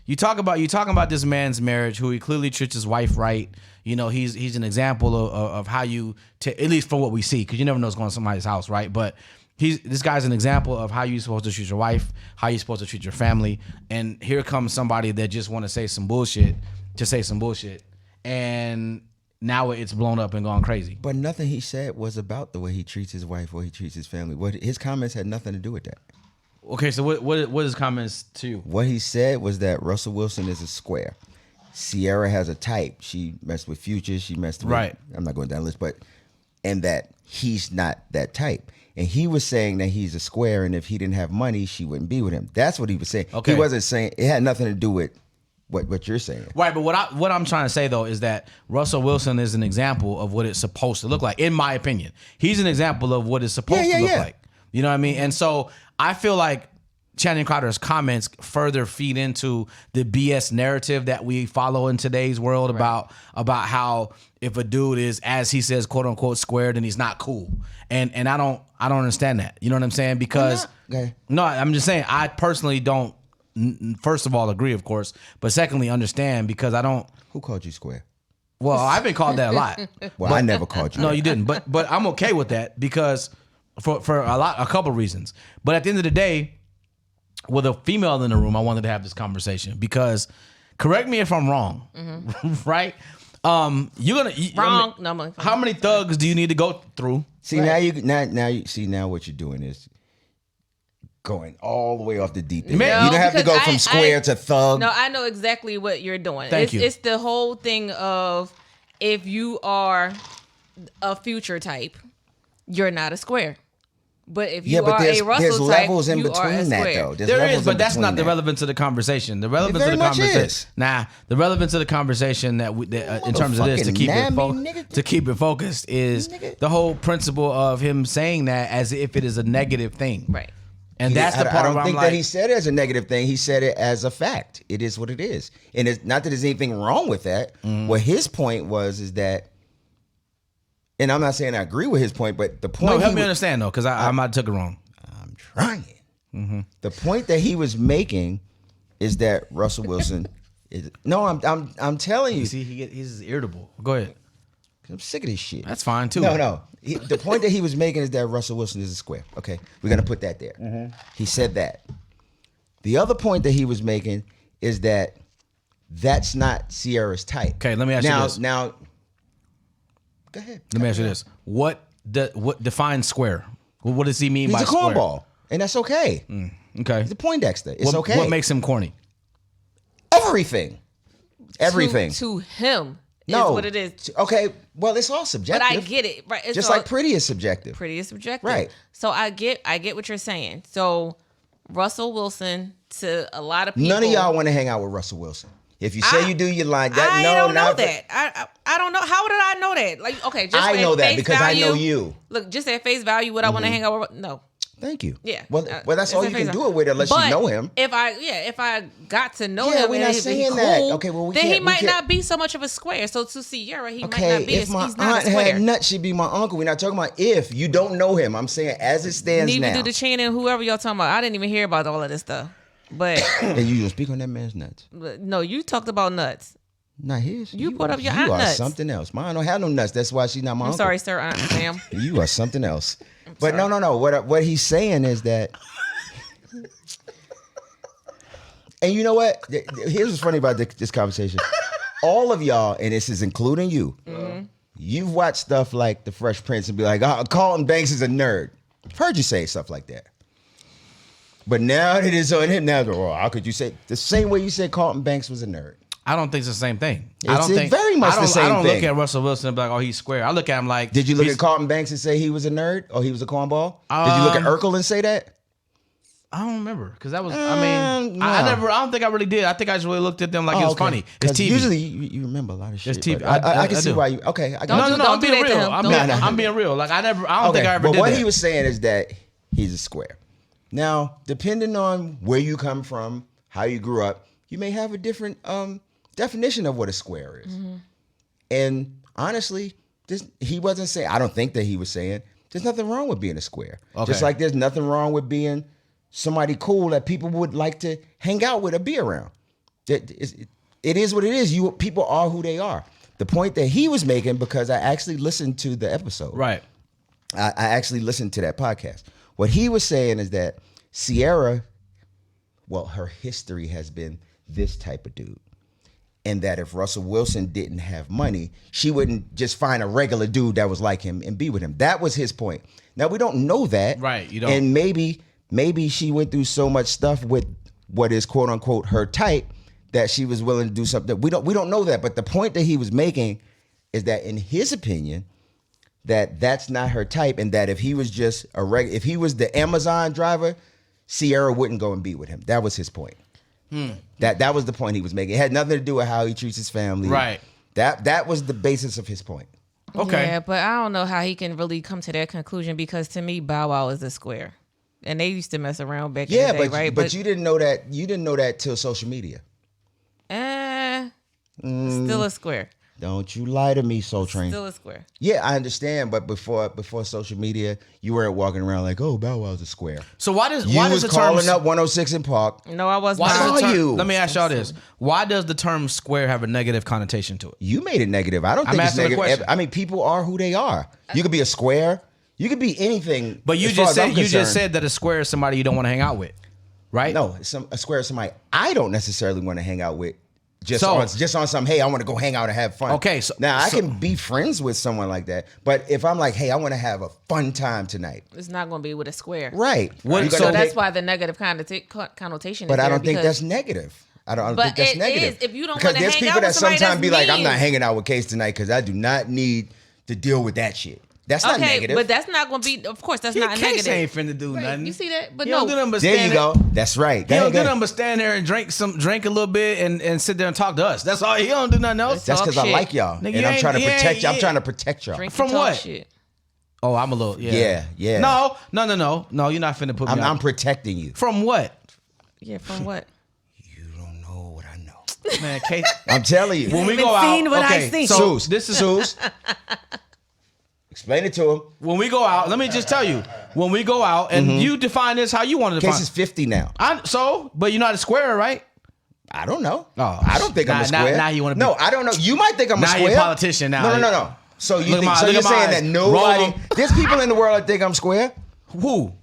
You talking about this man's marriage, who he clearly treats his wife right. He's an example of how you, at least for what we see, because you never know what's going on in somebody's house, right? But this guy's an example of how you're supposed to treat your wife, how you're supposed to treat your family. And here comes somebody that just want to say some bullshit, and now it's blown up and gone crazy. But nothing he said was about the way he treats his wife or he treats his family. His comments had nothing to do with that. Okay, so what his comments to you? What he said was that Russell Wilson is a square. Sierra has a type. She messed with Future. She messed with... Right. I'm not going down the list, but... And that he's not that type. And he was saying that he's a square, and if he didn't have money, she wouldn't be with him. That's what he was saying. Okay. He wasn't saying... It had nothing to do with what you're saying. Right, but what I'm trying to say though is that Russell Wilson is an example of what it's supposed to look like, in my opinion. He's an example of what it's supposed to look like. You know what I mean? And so I feel like Channing Crowder's comments further feed into the BS narrative that we follow in today's world about how if a dude is, as he says, quote unquote, square, then he's not cool. And I don't understand that. You know what I'm saying? Because Okay. no, I'm just saying I personally don't. First of all, agree, of course, but secondly, understand because I don't. Who called you square? Well, I've been called that a lot. Well, I never called you. No, that. you didn't. But I'm okay with that because for a couple reasons. But at the end of the day, with a female in the room, I wanted to have this conversation because, correct me if I'm wrong, right? You're gonna Wrong. How many thugs do you need to go through? See now you see now what you're doing is going all the way off the deep end. Man, you don't have to because go from square to thug. No, I know exactly what you're doing. Thank you. It's the whole thing of if you are a future type, you're not a square. But if you are a Russell there's type, levels in you are a between that square. though. There's There levels is, but in that's not between the that. relevance of the conversation. The relevance very of the much conversation, is. the relevance of the conversation that in terms of this to keep it focused is the whole principle of him saying that as if it is a negative thing, Right. And that's the part I don't where think I'm that like, he said it as a negative thing. He said it as a fact. It is what it is, and it's not that there's anything wrong with that. What his point was is that, and I'm not saying I agree with his point, but the point. no, help me understand though, because I might have took it wrong. I'm trying. The point that he was making is that Russell Wilson is. No, I'm telling you. You see, he's irritable. Go ahead. I'm sick of this shit. That's fine too. No. The point that he was making is that Russell Wilson is a square. Okay, we're gonna put that there. He said that. The other point that he was making is that that's not Sierra's type. Okay, let me ask you this. Now, go ahead. Let me ask you this: what defines square? What does he mean He's by a square? cornball, and that's okay. Okay, He's a Poindexter. It's okay. What makes him corny? Everything. To him is No. what it is. Okay, well, it's all subjective. But I get it. Right. It's Just all, like pretty is subjective. pretty is subjective. Right. So I get what you're saying. So Russell Wilson to a lot of people. None of y'all want to hang out with Russell Wilson. If you say you do, you lie. I don't know that. I don't know. How did I know that? Like, okay, just I at know that face because value, I know you. Look, just at face value, would I want to hang out with? No. Thank you. Yeah. Well, that's all It's you at can face do value. it with unless But you know him. If I got to know Yeah, him, we're and not if he's saying cool, that. Okay, well, we then he can't- we might can't- not be so much of a square. So to Sierra, he might Okay, not be. if my He's not aunt a square. had nuts, she'd be my uncle. We're not talking about if. You don't know him. I'm saying as it stands Neither now. do the chain and whoever y'all talking about. I didn't even hear about all of this stuff. But And you don't speak on that man's nuts. no, you talked about nuts. Not his. You put up your aunt You are nuts. something else. Mine don't have no nuts. That's why she's not my I'm uncle. sorry, sir, Aunt Sam. You are something else. But no. What he's saying is that, and you know what? Here's what's funny about this conversation. All of y'all, and this is including you, you've watched stuff like The Fresh Prince and be like, oh, Carlton Banks is a nerd. I've heard you say stuff like that. But now that it's on him, now, how could you say the same way you said Carlton Banks was a nerd? I don't think it's the same thing. It's I don't think very much the same I don't thing. look at Russell Wilson and be like, oh, he's square. I look at him like. Did you look he's- at Carlton Banks and say he was a nerd or he was a cornball? Did you look at Urkel and say that? I don't remember because that was. I mean, no. I don't think I really did. I think I just really looked at them like it was okay. funny. It's 'Cause TV. Usually you remember a lot of shit. It's TV. but I can I see do. why you. Okay, I got Don't you. do- I'm being that to real. him. I'm being real. Like I don't think I ever but did what that. he was saying is that he's a square. Now, depending on where you come from, how you grew up, you may have a different definition of what a square is. And honestly, he wasn't saying. I don't think that he was saying there's nothing wrong with being a square. Okay. Just like there's nothing wrong with being somebody cool that people would like to hang out with or be around. It is what it is. People are who they are. The point that he was making, because I actually listened to the episode. Right. I actually listened to that podcast. What he was saying is that Sierra, well, her history has been this type of dude. And that if Russell Wilson didn't have money, she wouldn't just find a regular dude that was like him and be with him. That was his point. Now, we don't know that. Right, you don't. And maybe she went through so much stuff with what is quote unquote her type that she was willing to do something. We don't know that. But the point that he was making is that in his opinion, that's not her type, and that if he was just if he was the Amazon driver, Sierra wouldn't go and be with him. That was his point. That was the point he was making. It had nothing to do with how he treats his family. Right. That was the basis of his point. Okay. Yeah, but I don't know how he can really come to that conclusion because to me, Bow Wow is a square. And they used to mess around back Yeah, in the day, but right? but you didn't know that. You didn't know that till social media. Still a square. Don't you lie to me, Soul Train. Still a square. Yeah, I understand, but before social media, you weren't walking around like, oh, Bow Wow's a square. So why does You was the calling term up 106 in Park. No, I was why not. does the term, you? Let me ask y'all this: why does the term square have a negative connotation to it? You made it negative. I don't I'm think it's asking the negative. question. I mean, people are who they are. You could be a square. You could be anything. But you as far just as I'm said concerned. that a square is somebody you don't want to hang out with, right? No, a square is somebody I don't necessarily want to hang out with. Just So- on some, hey, I want to go hang out and have fun. Okay, so- now I so- can be friends with someone like that, but if I'm like, hey, I want to have a fun time tonight, It's not going to be with a square. right? What- You're so gonna That's take- why the negative connotation But is I there don't think because- that's negative. I don't But think that's it negative. is. If you don't because wanna there's hang people out that with somebody sometimes that's be like, I'm not mean. hanging out with Case tonight because I do not need to deal with that shit. That's not Okay, negative. but that's not going to be, of course, that's not a Case negative. ain't finna do Right, nothing. you see that? But He no. don't do nothing but there stand you go. That's right. He Go don't ahead, do go nothing ahead. but stand there and drink a little bit and sit there and talk to us. That's all. He don't do nothing else. That's Talk because I shit. like y'all, Nigga, and you I'm ain't- trying to you protect ain't- you. I'm yeah. trying to protect y'all. Drink From and talk what? Shit. Oh, I'm a little. Yeah. Yeah. No. No. You're not finna put me. I'm out. protecting you. From what? Yeah, from what? You don't know what I know. Man, Case. I'm telling you. When we haven't go out, seen what I okay. seen. So Suze, this is Suze. Explain it to him. when we go out. Let me just tell you, when we go out, and you define this how you want to define. Case is 50 now. But you're not a square, right? I don't know. Oh, I don't think I'm a now- square. now you wanna be- No, I don't know. You might think I'm Now a you're square. a politician now. No. So you Look at think, my- so look you're at my saying eyes. that nobody? Roll 'em. There's people in the world that think I'm square. Who?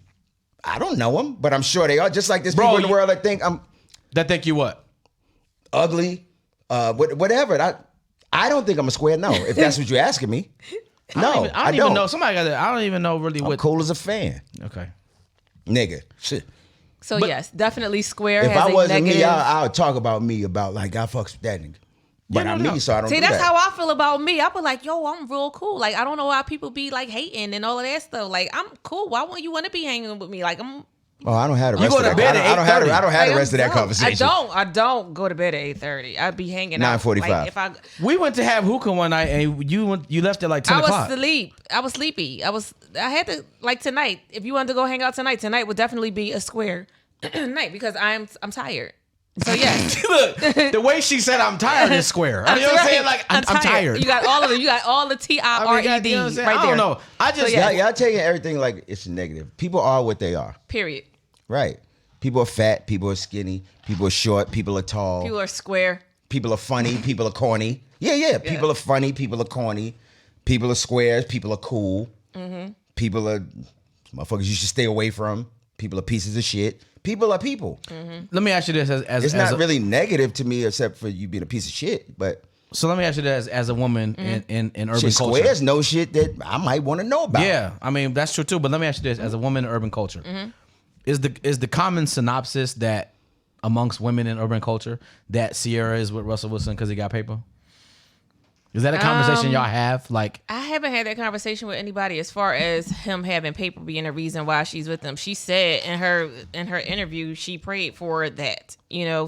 I don't know them, but I'm sure they are. Just like there's Bro, people in the you- world that think I'm That think you what? ugly, whatever. I don't think I'm a square. No, if that's what you're asking me. No, I don't even know. Somebody got that. I don't even know really I'm what. cool as a fan, Okay. nigga. Shit. So But- yes, definitely square If has I a wasn't negative. me, I would talk about me about like I fucks with that nigga. But Yeah, I'm no. me, so I don't See, do that's that. how I feel about me. I be like, yo, I'm real cool. Like, I don't know why people be like hating and all of that stuff. Like, I'm cool. Why wouldn't you want to be hanging with me? Like, I'm. Oh, I don't have the You rest go of to that. bed at I don't have 8:30. I don't have Like, the rest of that I'm conversation. I don't go to bed at 8:30. I'd be hanging out. 9:45. Like, if I We went to have hookah one night, and you left at like 10 I was o'clock. asleep. I was sleepy. I had to, like, tonight. If you wanted to go hang out tonight would definitely be a square night because I'm tired. So yes. Look, the way she said I'm tired is square. You know what I'm saying? Like I'm tired. You got all of it. You got all the I TIRED mean, you know what I'm saying? right I there. don't know. I just So, yeah. Y'all taking everything like it's negative. People are what they are. Period. Right. People are fat. People are skinny. People are short. People are tall. People are square. People are funny. People are corny. Yeah. People are funny. People are corny. People are squares. People are cool. People are motherfuckers you should stay away from. People are pieces of shit. People are people. Let me ask you this It's not really negative to me except for you being a piece of shit. But So let me ask you this as a woman in urban shit, culture. squares know shit that I might want to know about. Yeah, I mean that's true too. But let me ask you this: as a woman in urban culture, is the common synopsis that amongst women in urban culture that Sierra is with Russell Wilson because he got paper? Is that a conversation y'all have? Like, I haven't had that conversation with anybody as far as him having paper being a reason why she's with him. She said in her interview she prayed for that,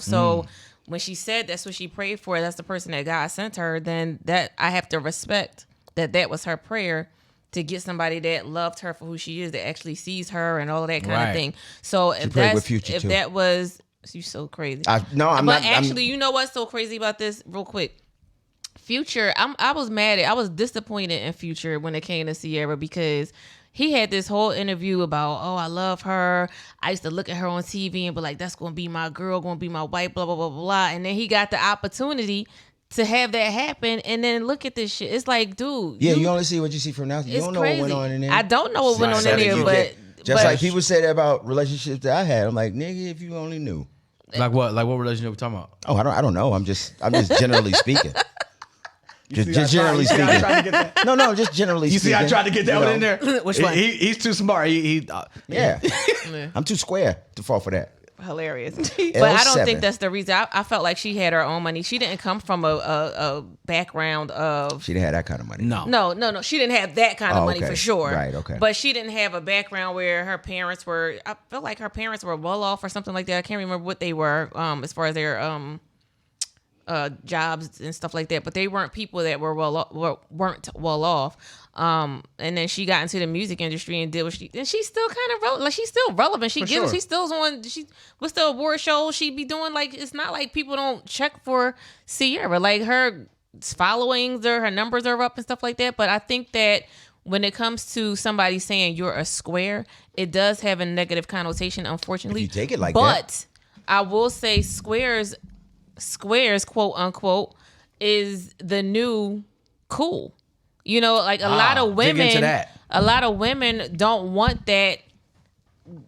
So when she said that's what she prayed for, that's the person that God sent her. Then that I have to respect that was her prayer to get somebody that loved her for who she is, that actually sees her and all of that kind Right. of thing. So if prayed with Future, too. that was you so crazy. I'm But not. actually, you know what's so crazy about this? Real quick. Future, I was mad at, I was disappointed in Future when it came to Sierra because he had this whole interview about, oh, I love her. I used to look at her on TV and be like, that's going to be my girl, going to be my wife, blah, blah, blah, blah, blah. And then he got the opportunity to have that happen. And then look at this shit. It's like, dude. Yeah, you only see what you see from now. You it's don't know crazy. what went on in there. I don't know what went on So in that there, you but. get- just but- like people say that about relationships that I had. I'm like, nigga, if you only knew. like what? Like what relationship we talking about? Oh, I don't know. I'm just generally speaking. Just generally speaking. No, just generally You speaking. see, I tried to get that you one know. in there. Which one? He's too smart. Yeah. I'm too square to fall for that. Hilarious. But I don't L7. think that's the reason. I felt like she had her own money. She didn't come from a background of. She didn't have that kind of money. No. No. She didn't have that kind of Oh, money okay. for sure. Right, okay. But she didn't have a background where her parents were. I felt like her parents were well off or something like that. I can't remember what they were as far as their jobs and stuff like that, but they weren't people that weren't well off. And then she got into the music industry and did what and she's still kind of she's still relevant. She still's on. She was still award shows. She be doing it's not like people don't check for Sierra. Like her followings or her numbers are up and stuff like that. But I think that when it comes to somebody saying you're a square, it does have a negative connotation, unfortunately. If you take it like that. But I will say squares, quote unquote, is the new cool. You know, like a lot of women don't want the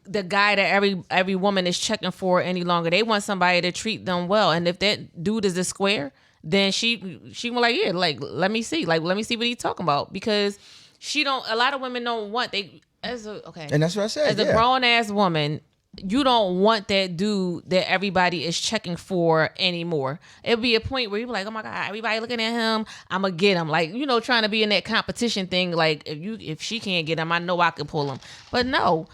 guy that every woman is checking for any longer. They want somebody to treat them well. And if that dude is a square, then she was like, yeah, like let me see what he's talking about, because a lot of women don't want and that's what I said. As a grown ass woman, you don't want that dude that everybody is checking for anymore. It'll be a point where you're like, oh my God, everybody looking at him, I'm gonna get him. Like, trying to be in that competition thing. Like, if she can't get him, I know I can pull him. But no,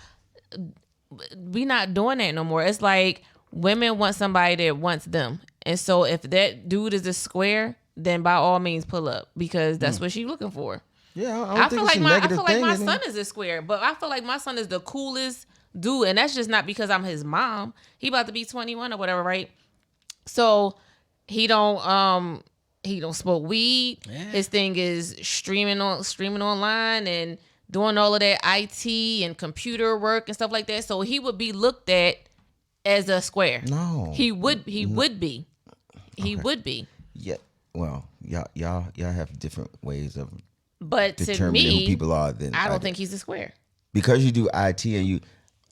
we not doing that no more. It's like women want somebody that wants them. And so if that dude is a square, then by all means pull up, because that's what she's looking for. Yeah, I feel like my son is a square, but I feel like my son is the coolest dude, and that's just not because I'm his mom. He about to be 21 or whatever, right? So he don't smoke weed. Yeah. His thing is streaming online and doing all of that IT and computer work and stuff like that. So he would be looked at as a square. No, he would be. He would be. Yeah. Well, y'all have different ways of. But to me, who people are, I don't think he's a square. Because you do IT and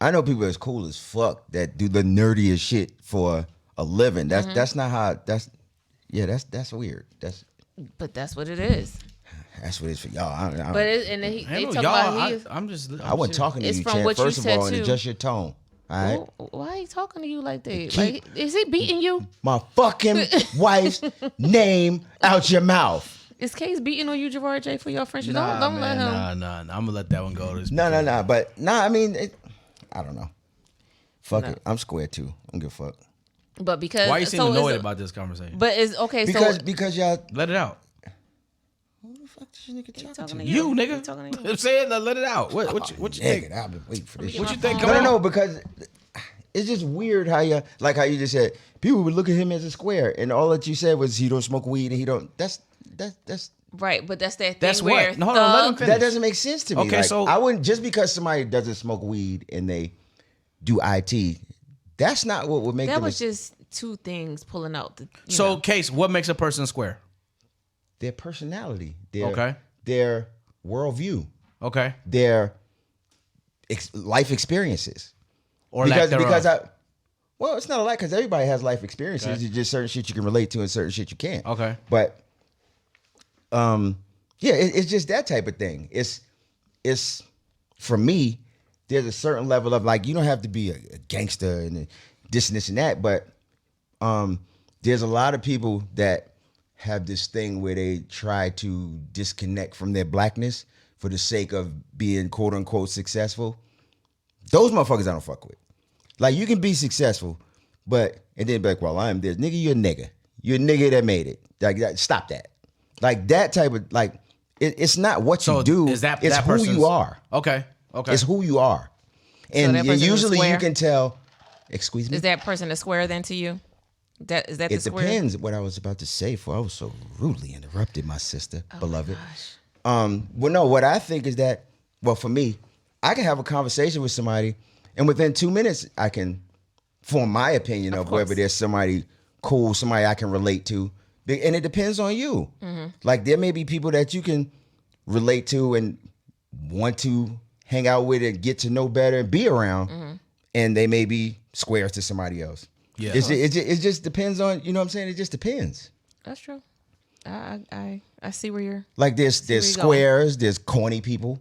I know people that's cool as fuck that do the nerdiest shit for a living. That's not how. That's weird. But that's what it is. That's what it is for y'all. I wasn't talking to you, Chad. First of all, and adjust your tone. All right. Well, why are you talking to you like that? Like, is he beating you? My fucking wife's name out your mouth. Is Case beating on you, Gerard J, for your friendship? Nah, don't man, let him. Nah. I'm gonna let that one go. No. But I mean, I don't know. Fuck it. I'm square too. I don't give a fuck. But because why you seem annoyed about this conversation? But it's okay. Because y'all let it out. Who the fuck is this nigga talking to? You nigga. I'm saying let it out. What you think? I've been waiting for this. What you think? No, because it's just weird how you just said people would look at him as a square, and all that you said was he don't smoke weed and he don't. That's right, but that's that thing that's where what. No, hold on, let him finish. That doesn't make sense to me. Okay, so I wouldn't, just because somebody doesn't smoke weed and they do IT. That's not what would make that them. Was just two things pulling out. Case, what makes a person square? Their personality. Their worldview. Okay. Their life experiences. Or it's not a lot, because everybody has life experiences. Okay. It's just certain shit you can relate to and certain shit you can't. Okay. But it's just that type of thing. It's for me, there's a certain level of, like, you don't have to be a gangster and this and that, but there's a lot of people that have this thing where they try to disconnect from their blackness for the sake of being quote unquote successful. Those motherfuckers I don't fuck with. Like, you can be successful, and then be like, well, I'm this nigga. You're a nigga. You're a nigga that made it. Like, stop that. Like, that type of, like, it's not what you do. It's who you are. Okay. It's who you are. And usually you can tell. Excuse me? Is that person a square then to you? Is that the square? It depends what I was about to say, for I was so rudely interrupted, my sister, beloved. Well, no, what I think is that, well, for me, I can have a conversation with somebody, and within 2 minutes, I can form my opinion of whether there's somebody cool, somebody I can relate to. And it depends on you. Mm-hmm. Like, there may be people that you can relate to and want to hang out with and get to know better and be around, and they may be squares to somebody else. Yeah, it just depends on, you know what I'm saying? It just depends. That's true. I see where you're. Like, there's squares, there's corny people,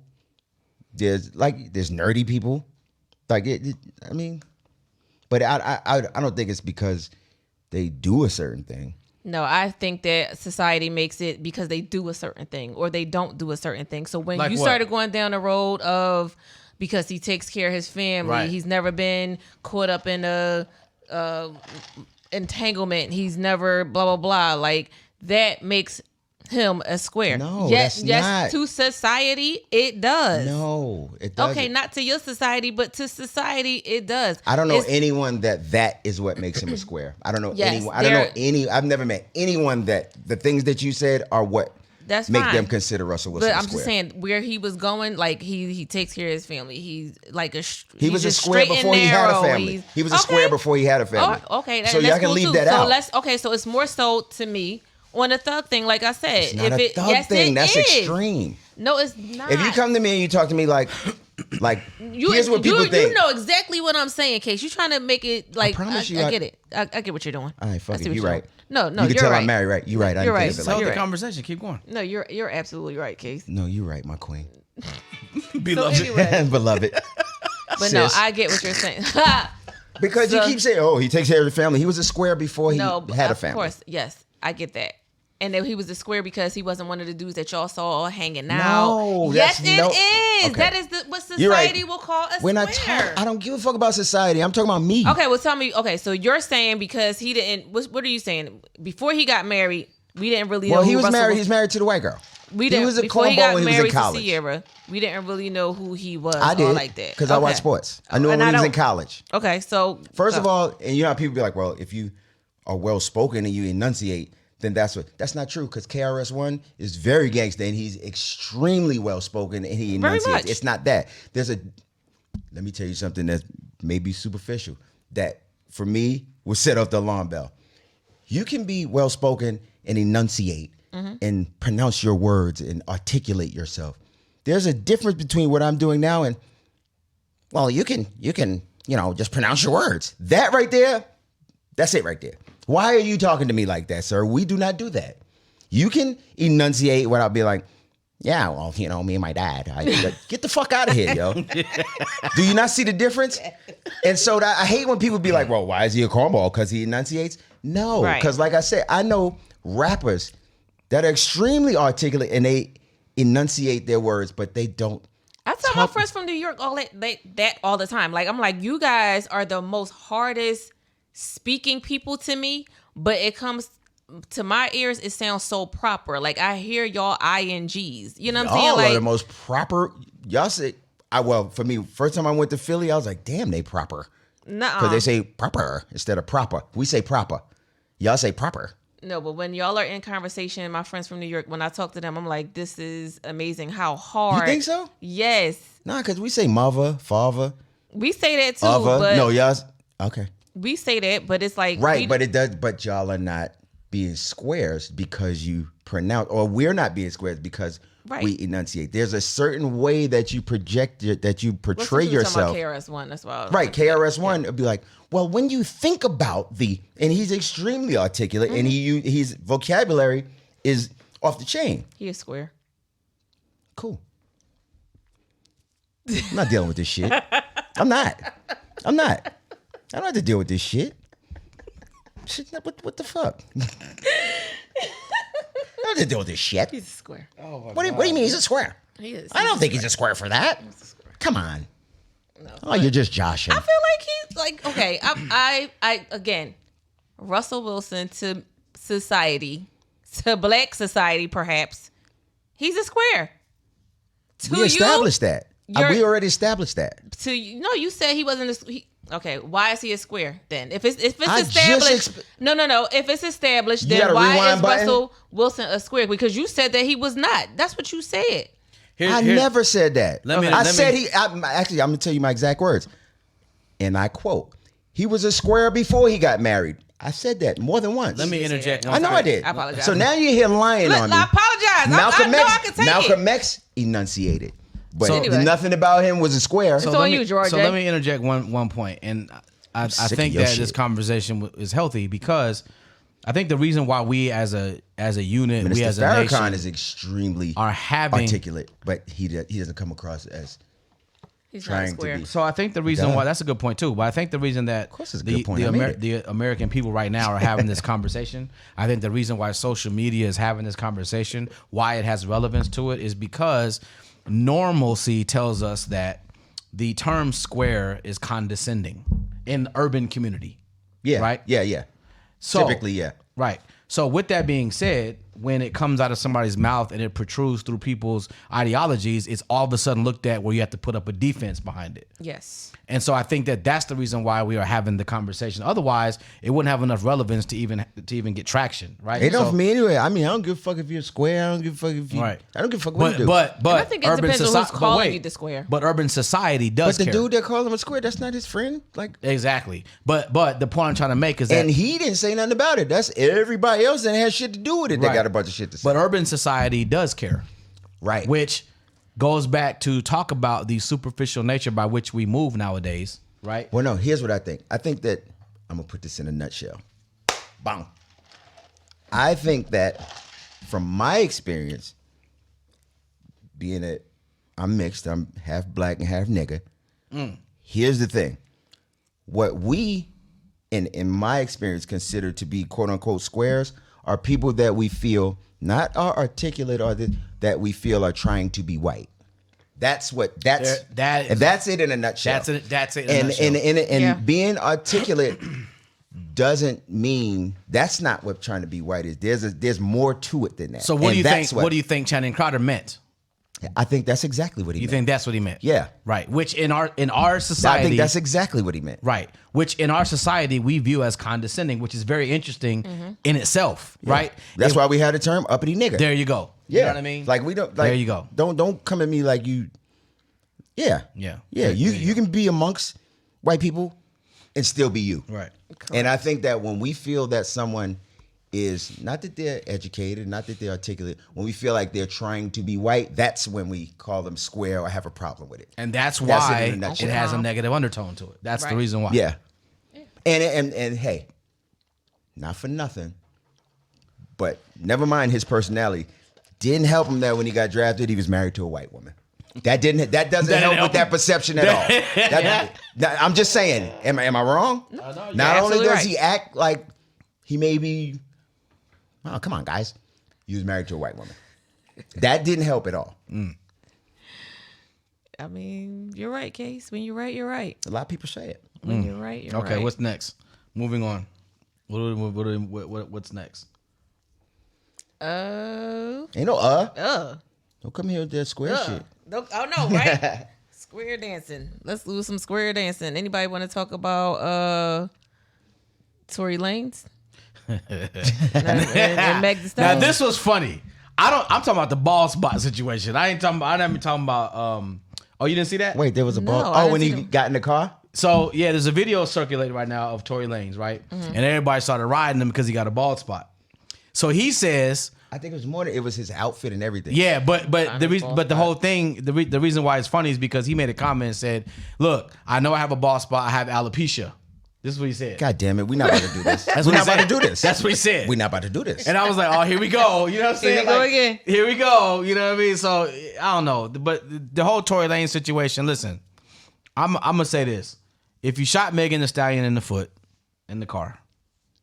there's nerdy people. Like, I mean, but I don't think it's because they do a certain thing. No, I think that society makes it because they do a certain thing or they don't do a certain thing. So when you started going down the road of, because he takes care of his family, he's never been caught up in entanglement. He's never blah blah blah. Like that makes him a square. No, yes, that's yes. not. To society, it does. No, it doesn't. Okay, not to your society, but to society, it does. I don't know It's- anyone that is what makes him a square. I don't know Yes, anyone. I don't know any. I've never met anyone that the things that you said are what That's make fine. them consider Russell Wilson But a I'm square. just saying where he was going, like he takes care of his family. He's like He was a square before he had a family. He was a square before he had a family. Oh, okay, so that's y'all can cool leave too. that so out. So it's more so to me on a thug thing. Like I said, It's not a thug yes, thing. it That's is. extreme. No, it's not. If you come to me and you talk to me like here's what people think. You know exactly what I'm saying, Case. You're trying to make it like promise you I I- get it. I get what you're doing. All right, fuck I see it. what You you're right. doing. No, You you're can tell right. I'm married, right? You right. I You're didn't right. think of it Tell like the that. conversation. Keep going. No, you're absolutely right, Case. No, you're right, my queen. Beloved. anyway. Beloved. But no, Sis. I get what you're saying. Because So- you keep saying, oh, he takes care of the family. He was a square before he No, had a of family. course, yes, I get that. And then he was a square because he wasn't one of the dudes that y'all saw hanging out. No, yes, that's it no- is. Okay. That is what You're right. society will call a We're not square. talking. I don't give a fuck about society. I'm talking about me. Okay, well, tell me. Okay, so you're saying because he didn't. What are you saying? Before he got married, we didn't really know. Well, he who was Russell married. He's married to the white girl. We He didn't. was a Before he cornball got when he was in married to college. Sierra, we didn't really know who he was. I did or like that because I watched sports. I knew him when he was in college. Okay, so First of all, and you know how people be like, well, if you are well spoken and you enunciate, then that's not true because KRS-One is very gangster and he's extremely well spoken and he Very enunciates. much. It's not that. Let me tell you something that may be superficial that for me will set off the alarm bell. You can be well spoken and enunciate and pronounce your words and articulate yourself. There's a difference between what I'm doing now and, well, you can, just pronounce your words. That right there, that's it right there. Why are you talking to me like that, sir? We do not do that. You can enunciate without being like, yeah, well, me and my dad. Get the fuck out of here, yo. Do you not see the difference? And so I hate when people be like, well, why is he a cornball? Because he enunciates? No, Right. because like I said, I know rappers that are extremely articulate and they enunciate their words, but they don't. I tell my friends from New York all that all the time. Like I'm like, you guys are the most hardest speaking people to me, but it comes to my ears, it sounds so proper. Like I hear y'all INGs. You know what I'm saying? Y'all Like are the most proper. Y'all say, for me, first time I went to Philly, I was like, damn, they proper. Because they say proper instead of proper. We say proper. Y'all say proper. No, but when y'all are in conversation, my friends from New York, when I talk to them, I'm like, this is amazing how hard. You think so? Yes. Nah, because we say mother, father, We say that too, other. but No, y'all. Okay. we say that, but it's like Right, but it does. But y'all are not being squares because you pronounce, or we're not being squares because Right. we enunciate. There's a certain way that you project it, that you portray yourself. KRS-One, that's why. Right, KRS-One would be like, well, when you think about and he's extremely articulate, and his vocabulary is off the chain. He is square. Cool. I'm not dealing with this shit. I'm not. I don't have to deal with this shit. Shit, what the fuck? I don't have to deal with this shit. He's a square. What do you mean he's a square? He is. I don't think he's a square for that. Come on. Oh, you're just joshing. I feel like he's like okay. I again, Russell Wilson to society, to black society, perhaps he's a square. To We established that. you're- We already established that. No, you said he wasn't okay. Why is he a square then? If it's I established, just no. If it's established, You got then a why rewind is button? Russell Wilson a square? Because you said that he was not. That's what you said. I never said that. I said I'm going to tell you my exact words. And I quote, he was a square before he got married. I said that more than once. Let me interject. I know I did. I apologize. So now you're here lying Look, on me. I apologize. I know I can take Malcolm it. X enunciated. But So anyway. nothing about him was a square. So- on you, George. So let me interject one point, and I sick of think your that shit. this conversation is healthy because I think the reason why we as a unit, we Mr. as a Farrakhan nation is extremely are having. articulate, but he doesn't come across as He's not a trying to square. be. So I think the reason why that's a good point too. But I think the reason that course it's a good point. I made it. the American people right now are having this conversation. I think the reason why social media is having this conversation, why it has relevance to it, is because normalcy tells us that the term square is condescending in the urban community. Yeah. Right? Yeah. So, Typically, yeah. Right. So with that being said, when it comes out of somebody's mouth and it protrudes through people's ideologies, it's all of a sudden looked at where you have to put up a defense behind it. Yes. And so I think that that's the reason why we are having the conversation. Otherwise, it wouldn't have enough relevance to even get traction, right? It don't for me anyway. I mean, I don't give a fuck if you're square. I don't give a fuck if you. Right. I don't give a fuck what you do. But And I think it depends on who's calling you the square. But urban society does. But the care. dude that called him a square, that's not his friend. Like, Exactly. But the point I'm trying to make is that and he didn't say nothing about it. That's everybody else that has shit to do with it. They Right. got a bunch of shit to say. But urban society does care. Right. Which goes back to talk about the superficial nature by which we move nowadays, right? Well, no, here's what I think. I think that I'm gonna put this in a nutshell. Bang. I think that from my experience, being that I'm mixed, I'm half black and half nigga. Here's the thing. What we in my experience consider to be quote unquote squares are people that we feel not are articulate or that we feel are trying to be white. That's it in a nutshell. That's it in a nutshell. And Yeah. being articulate doesn't mean that's not what trying to be white is. There's more to it than that. So what And do you that's think? What do you think Channing Crowder meant? I think that's exactly what he You meant. think that's what he meant? Yeah. Right. Which in our society, I think that's exactly what he meant. right. Which in our society we view as condescending, which is very interesting in itself. Right. That's why we had the term uppity nigga. There you go. Yeah. You know what I mean? Like we don't. Like, There you go. Don't come at me like you. Yeah. Yeah. Yeah. There You can be amongst white people and still be you. Right. And I think that when we feel that someone is not that they're educated, not that they're articulate, when we feel like they're trying to be white, that's when we call them square or have a problem with it. And that's That's why it in a it nutshell. has a negative undertone to it. That's the Right. reason why. Yeah. And hey, not for nothing, but never mind his personality. Didn't help him that when he got drafted, he was married to a white woman. That doesn't That help didn't help with that him. perception at all. I'm just saying. Am I wrong? No, Not you're only absolutely does right. he act like he may be, oh come on guys, he was married to a white woman. That didn't help at all. I mean, you're right, Case. When you're right, you're right. A lot of people say it. When you're right, you're right. Okay. What's next? Moving on. What's next? Ain't no don't come here with that square shit. Oh no, right? Square dancing. Let's do some square dancing. Anybody want to talk about Tory Lanez? and Meg Thee Now Stallion? this was funny. I'm talking about the ball spot situation. I'm not even talking about. Oh, you didn't see that? Wait, there was a ball. No, I Oh, when didn't he see got in the car. So yeah, there's a video circulating right now of Tory Lanez, right? Mm-hmm. And everybody started riding him because he got a bald spot. So he says, I think it was more. It was his outfit and everything. yeah, but the reason, bald but the spot. whole thing, the reason why it's funny is because he made a comment and said, "Look, I know I have a bald spot. I have alopecia." This is what he said. God damn it, we're not about to do this. That's We're what not he about to said. do this. That's what he said. We're not about to do this. And I was like, oh, here we go. You know what I'm saying? Here we go Like, again. Here we go. You know what I mean? So I don't know. But the whole Tory Lanez situation, listen, I'm gonna say this. If you shot Megan Thee Stallion in the foot in the car,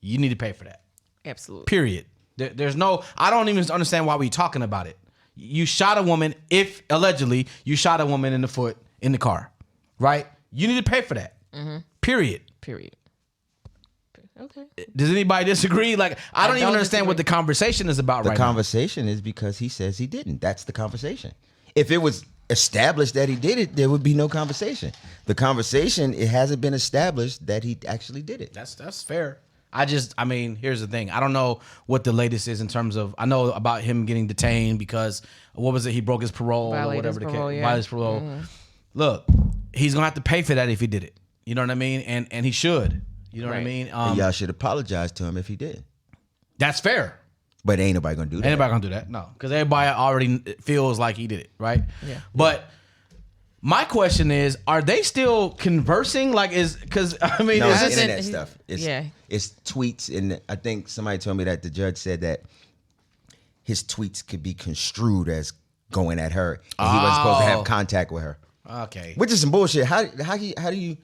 you need to pay for that. Absolutely. Period. There's no, I don't even understand why we're talking about it. You shot a woman, if allegedly you shot a woman in the foot in the car, right? You need to pay for that. Period. Period. Okay. Does anybody disagree? Like, I don't even don't understand what the disagree. conversation is about The right conversation is because he says he didn't. That's the conversation. If it was established that he did it, there would be no conversation. The conversation, it hasn't been established that he actually did it. now. That's fair. I mean, here's the thing. I don't know what the latest is in terms of, I know about him getting detained because, what was it? He broke his parole or Violated whatever his the parole, case. yeah. Violated his parole. Look, he's going to have to pay for that if he did it. You know what I mean? And he should. You know what I Right. mean? And y'all should apologize to him if he did. That's fair. But ain't nobody gonna do that. Ain't nobody gonna do that. No, because everybody already feels like he did it, right? Yeah. But my question is, are they still conversing? Like, because I mean, No, is it's this, internet he- stuff. It's, yeah. it's tweets, and I think somebody told me that the judge said that his tweets could be construed as going at her, and he wasn't supposed to Oh. have contact with her, okay? which is some bullshit. How do you?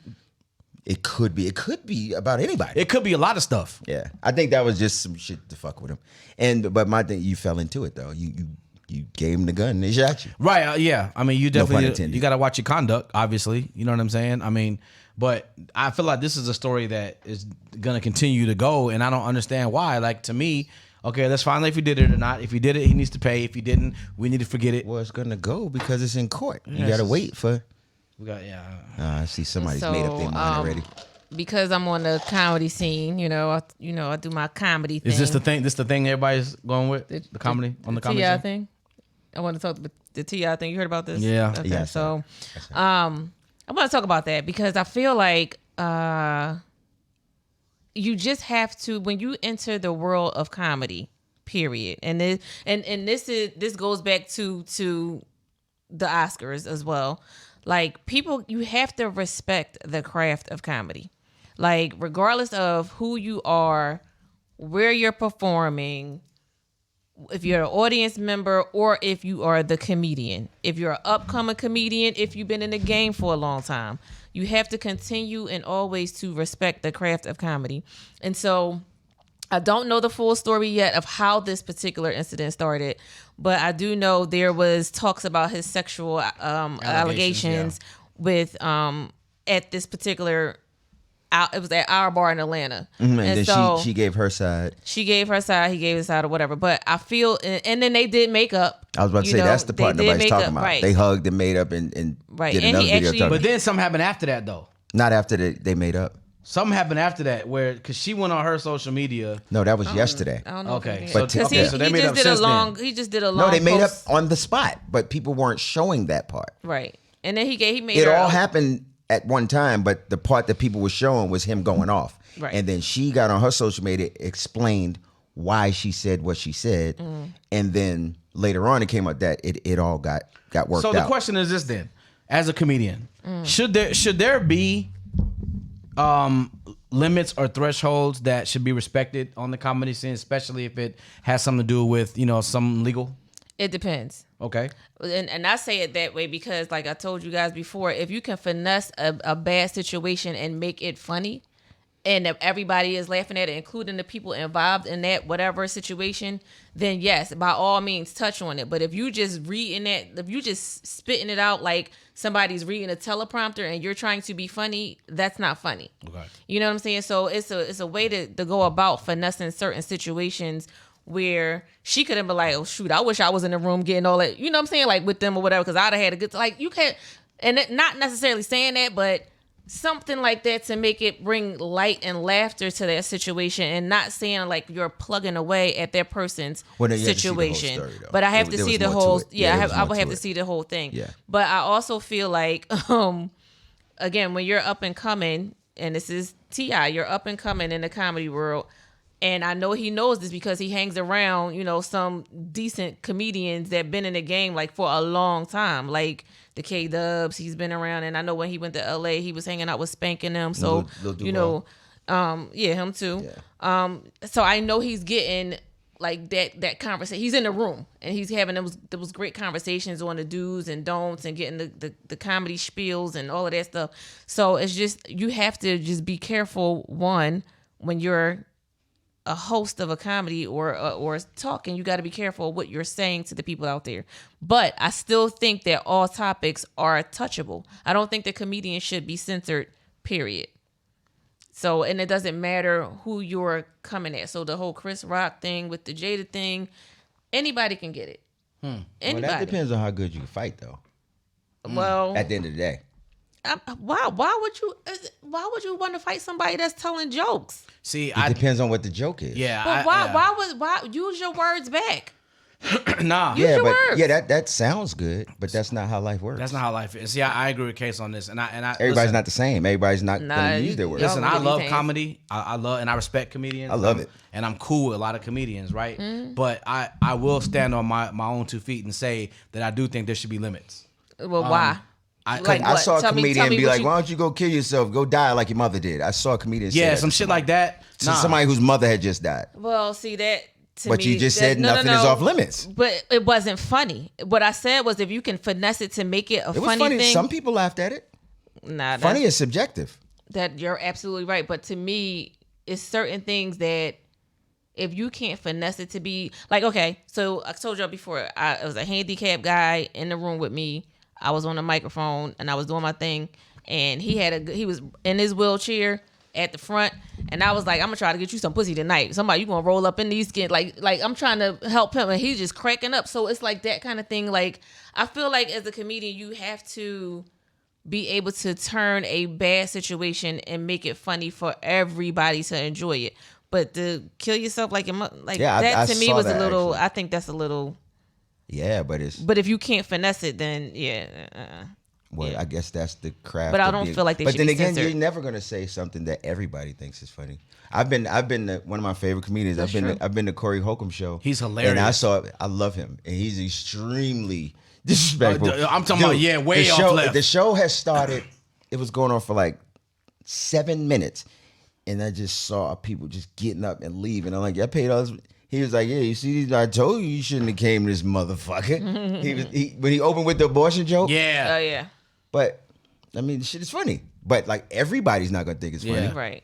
It could be about anybody. It could be a lot of stuff. Yeah, I think that was just some shit to fuck with him. But my thing, you fell into it though. You you gave him the gun and they shot you. Right. Yeah. I mean, you pun definitely intended. you got to watch your conduct. Obviously, you know what I'm saying. I mean, but I feel like this is a story that is gonna continue to go, and I don't understand why. Like to me, okay, let's find out if he did it or not. If he did it, he needs to pay. If he didn't, we need to forget it. Well, it's gonna go because it's in court. You Yes. gotta wait for. We got I see somebody's made up their mind already. Because I'm on the comedy scene, I do my comedy thing. Is this the thing? This the thing everybody's going with? The comedy on the comedy T.I. scene? thing? I want to talk about the T.I. thing. You heard about this? Yeah. Okay, Yeah, so I want to talk about that because I feel like you just have to, when you enter the world of comedy, period. And this goes back to the Oscars as well. Like people, you have to respect the craft of comedy. Like regardless of who you are, where you're performing, if you're an audience member or if you are the comedian, if you're an upcoming comedian, if you've been in the game for a long time, you have to continue and always to respect the craft of comedy. And so I don't know the full story yet of how this particular incident started, but I do know there was talks about his sexual allegations with at this particular it was at our bar in Atlanta. And then so she gave her side. she gave her side, he gave his side or whatever. But I feel, and then they did make up. I was about to say that's the part nobody's talking about. Right. They hugged and made up and Right. did And another he video actually- talking. But then something happened after that, though. Not after they made up. Something happened after that where, because she went on her social media. No, that was yesterday. I don't know. Okay. But So, Because okay, so they made up since then. he just did a long No, they made up post. on the spot, but people weren't showing that part. Right. And then he made It her all happened at one time, but the part that people were showing was him going off. Right. And then she got on her social media, explained why she said what she said, and then later on it came out that it all got worked So out. the question is this then, as a comedian, should there be limits or thresholds that should be respected on the comedy scene, especially if it has something to do with, some legal? It depends. Okay. And I say it that way because, like I told you guys before, if you can finesse a bad situation and make it funny, and if everybody is laughing at it, including the people involved in that whatever situation, then yes, by all means, touch on it. But if you just spitting it out like somebody's reading a teleprompter and you're trying to be funny, that's not funny. Okay. You know what I'm saying? So it's a way to go about finessing certain situations where she could have been like, oh shoot, I wish I was in the room getting all that, you know what I'm saying, like with them or whatever, because I'd have had a good like you can't, and not necessarily saying that, but something like that to make it bring light and laughter to that situation, and not saying like you're plugging away at that person's Well, then you have to see the whole situation. story, though. But I have to There see was the more to whole. it. Yeah, there was I more would to have to it. see the whole thing. Yeah. But I also feel like, again, when you're up and coming, and this is T.I., you're up and coming in the comedy world. And I know he knows this because he hangs around, some decent comedians that been in the game like for a long time, like the K-Dubs. He's been around, and I know when he went to LA, he was hanging out with Spank and them. So Lil Duval. yeah, him too. Yeah. So I know he's getting like that conversation. He's in the room and he's having those great conversations on the do's and don'ts and getting the comedy spiels and all of that stuff. So it's just, you have to just be careful, one, when you're a host of a comedy or talking, you got to be careful what you're saying to the people out there. But I still think that all topics are touchable. I don't think the comedian should be censored, period. So, and it doesn't matter who you're coming at. So the whole Chris Rock thing with the Jada thing, anybody can get it. Anybody. Well, that depends on how good you can fight, though. Well, At the end of the day. why would you want to fight somebody that's telling jokes? See, It depends on what the joke is. yeah. But why use your words back? Nah. Use Yeah, your but words. that sounds good, but that's not how life works. That's not how life is. See, I agree with Case on this, and I Everybody's listen, not the same. Everybody's not Nah, going to use their words. Listen, I really love can't. comedy. I love and I respect comedians. I love it. and I'm cool with a lot of comedians, right? Mm-hmm. But I will stand on my own 2 feet and say that I do think there should be limits. Well, why? Like I what? saw a Tell me comedian be what like, you- "Why don't you go kill yourself? Go die like your mother did." I saw a comedian say Yeah, that some to shit somebody. like that. To Nah. somebody whose mother had just died. Well, see that. To But me, you just that- said nothing is off limits. But it wasn't funny. What I said was, if you can finesse it to make it a It was funny funny. thing. Some people laughed at it. Nah, Funny is subjective. that you're absolutely right. But to me, it's certain things that if you can't finesse it to be like, okay, so I told y'all before, I was a handicapped guy in the room with me. I was on the microphone and I was doing my thing, and he was in his wheelchair at the front, and I was like, I'm gonna try to get you some pussy tonight. Somebody, you gonna roll up in these skin, like I'm trying to help him, and he's just cracking up. So it's like that kind of thing. Like, I feel like as a comedian, you have to be able to turn a bad situation and make it funny for everybody to enjoy it. But to kill yourself like Yeah, that I to me saw was that, a little. actually. I think that's a little. Yeah, but it's But if you can't finesse it, then well, yeah. I guess that's the craft. But I of don't being- feel like they But should then be again, censored. you're never gonna say something that everybody thinks is funny. I've been one of my favorite comedians. That's true. I've been to Corey Holcomb show. He's hilarious. And I love him, and he's extremely disrespectful. I'm talking about, yeah, way the off show, left. The show has started. It was going on for like 7 minutes, and I just saw people just getting up and leaving. I'm like, I paid all this. He was like, yeah, you see, I told you shouldn't have came to this motherfucker. When he opened with the abortion joke. Yeah. Oh yeah. But I mean, the shit is funny. But like everybody's not gonna think it's funny. Yeah. Right.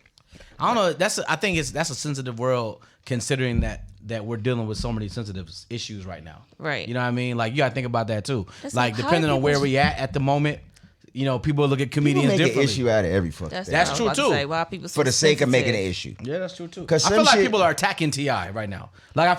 I don't know. I think that's a sensitive world, considering that we're dealing with so many sensitive issues right now. Right. You know what I mean? Like, you gotta think about that too. It's like, like, how depending do on where people- we at the moment, you know, people look at People comedians make an differently. issue out of every fucking That's, thing. That's what I true, was about to too. say. Why are people so For the sake of making an sensitive? issue. Yeah, that's true too. I 'Cause feel some like shit- people are attacking T.I. right now. Like, I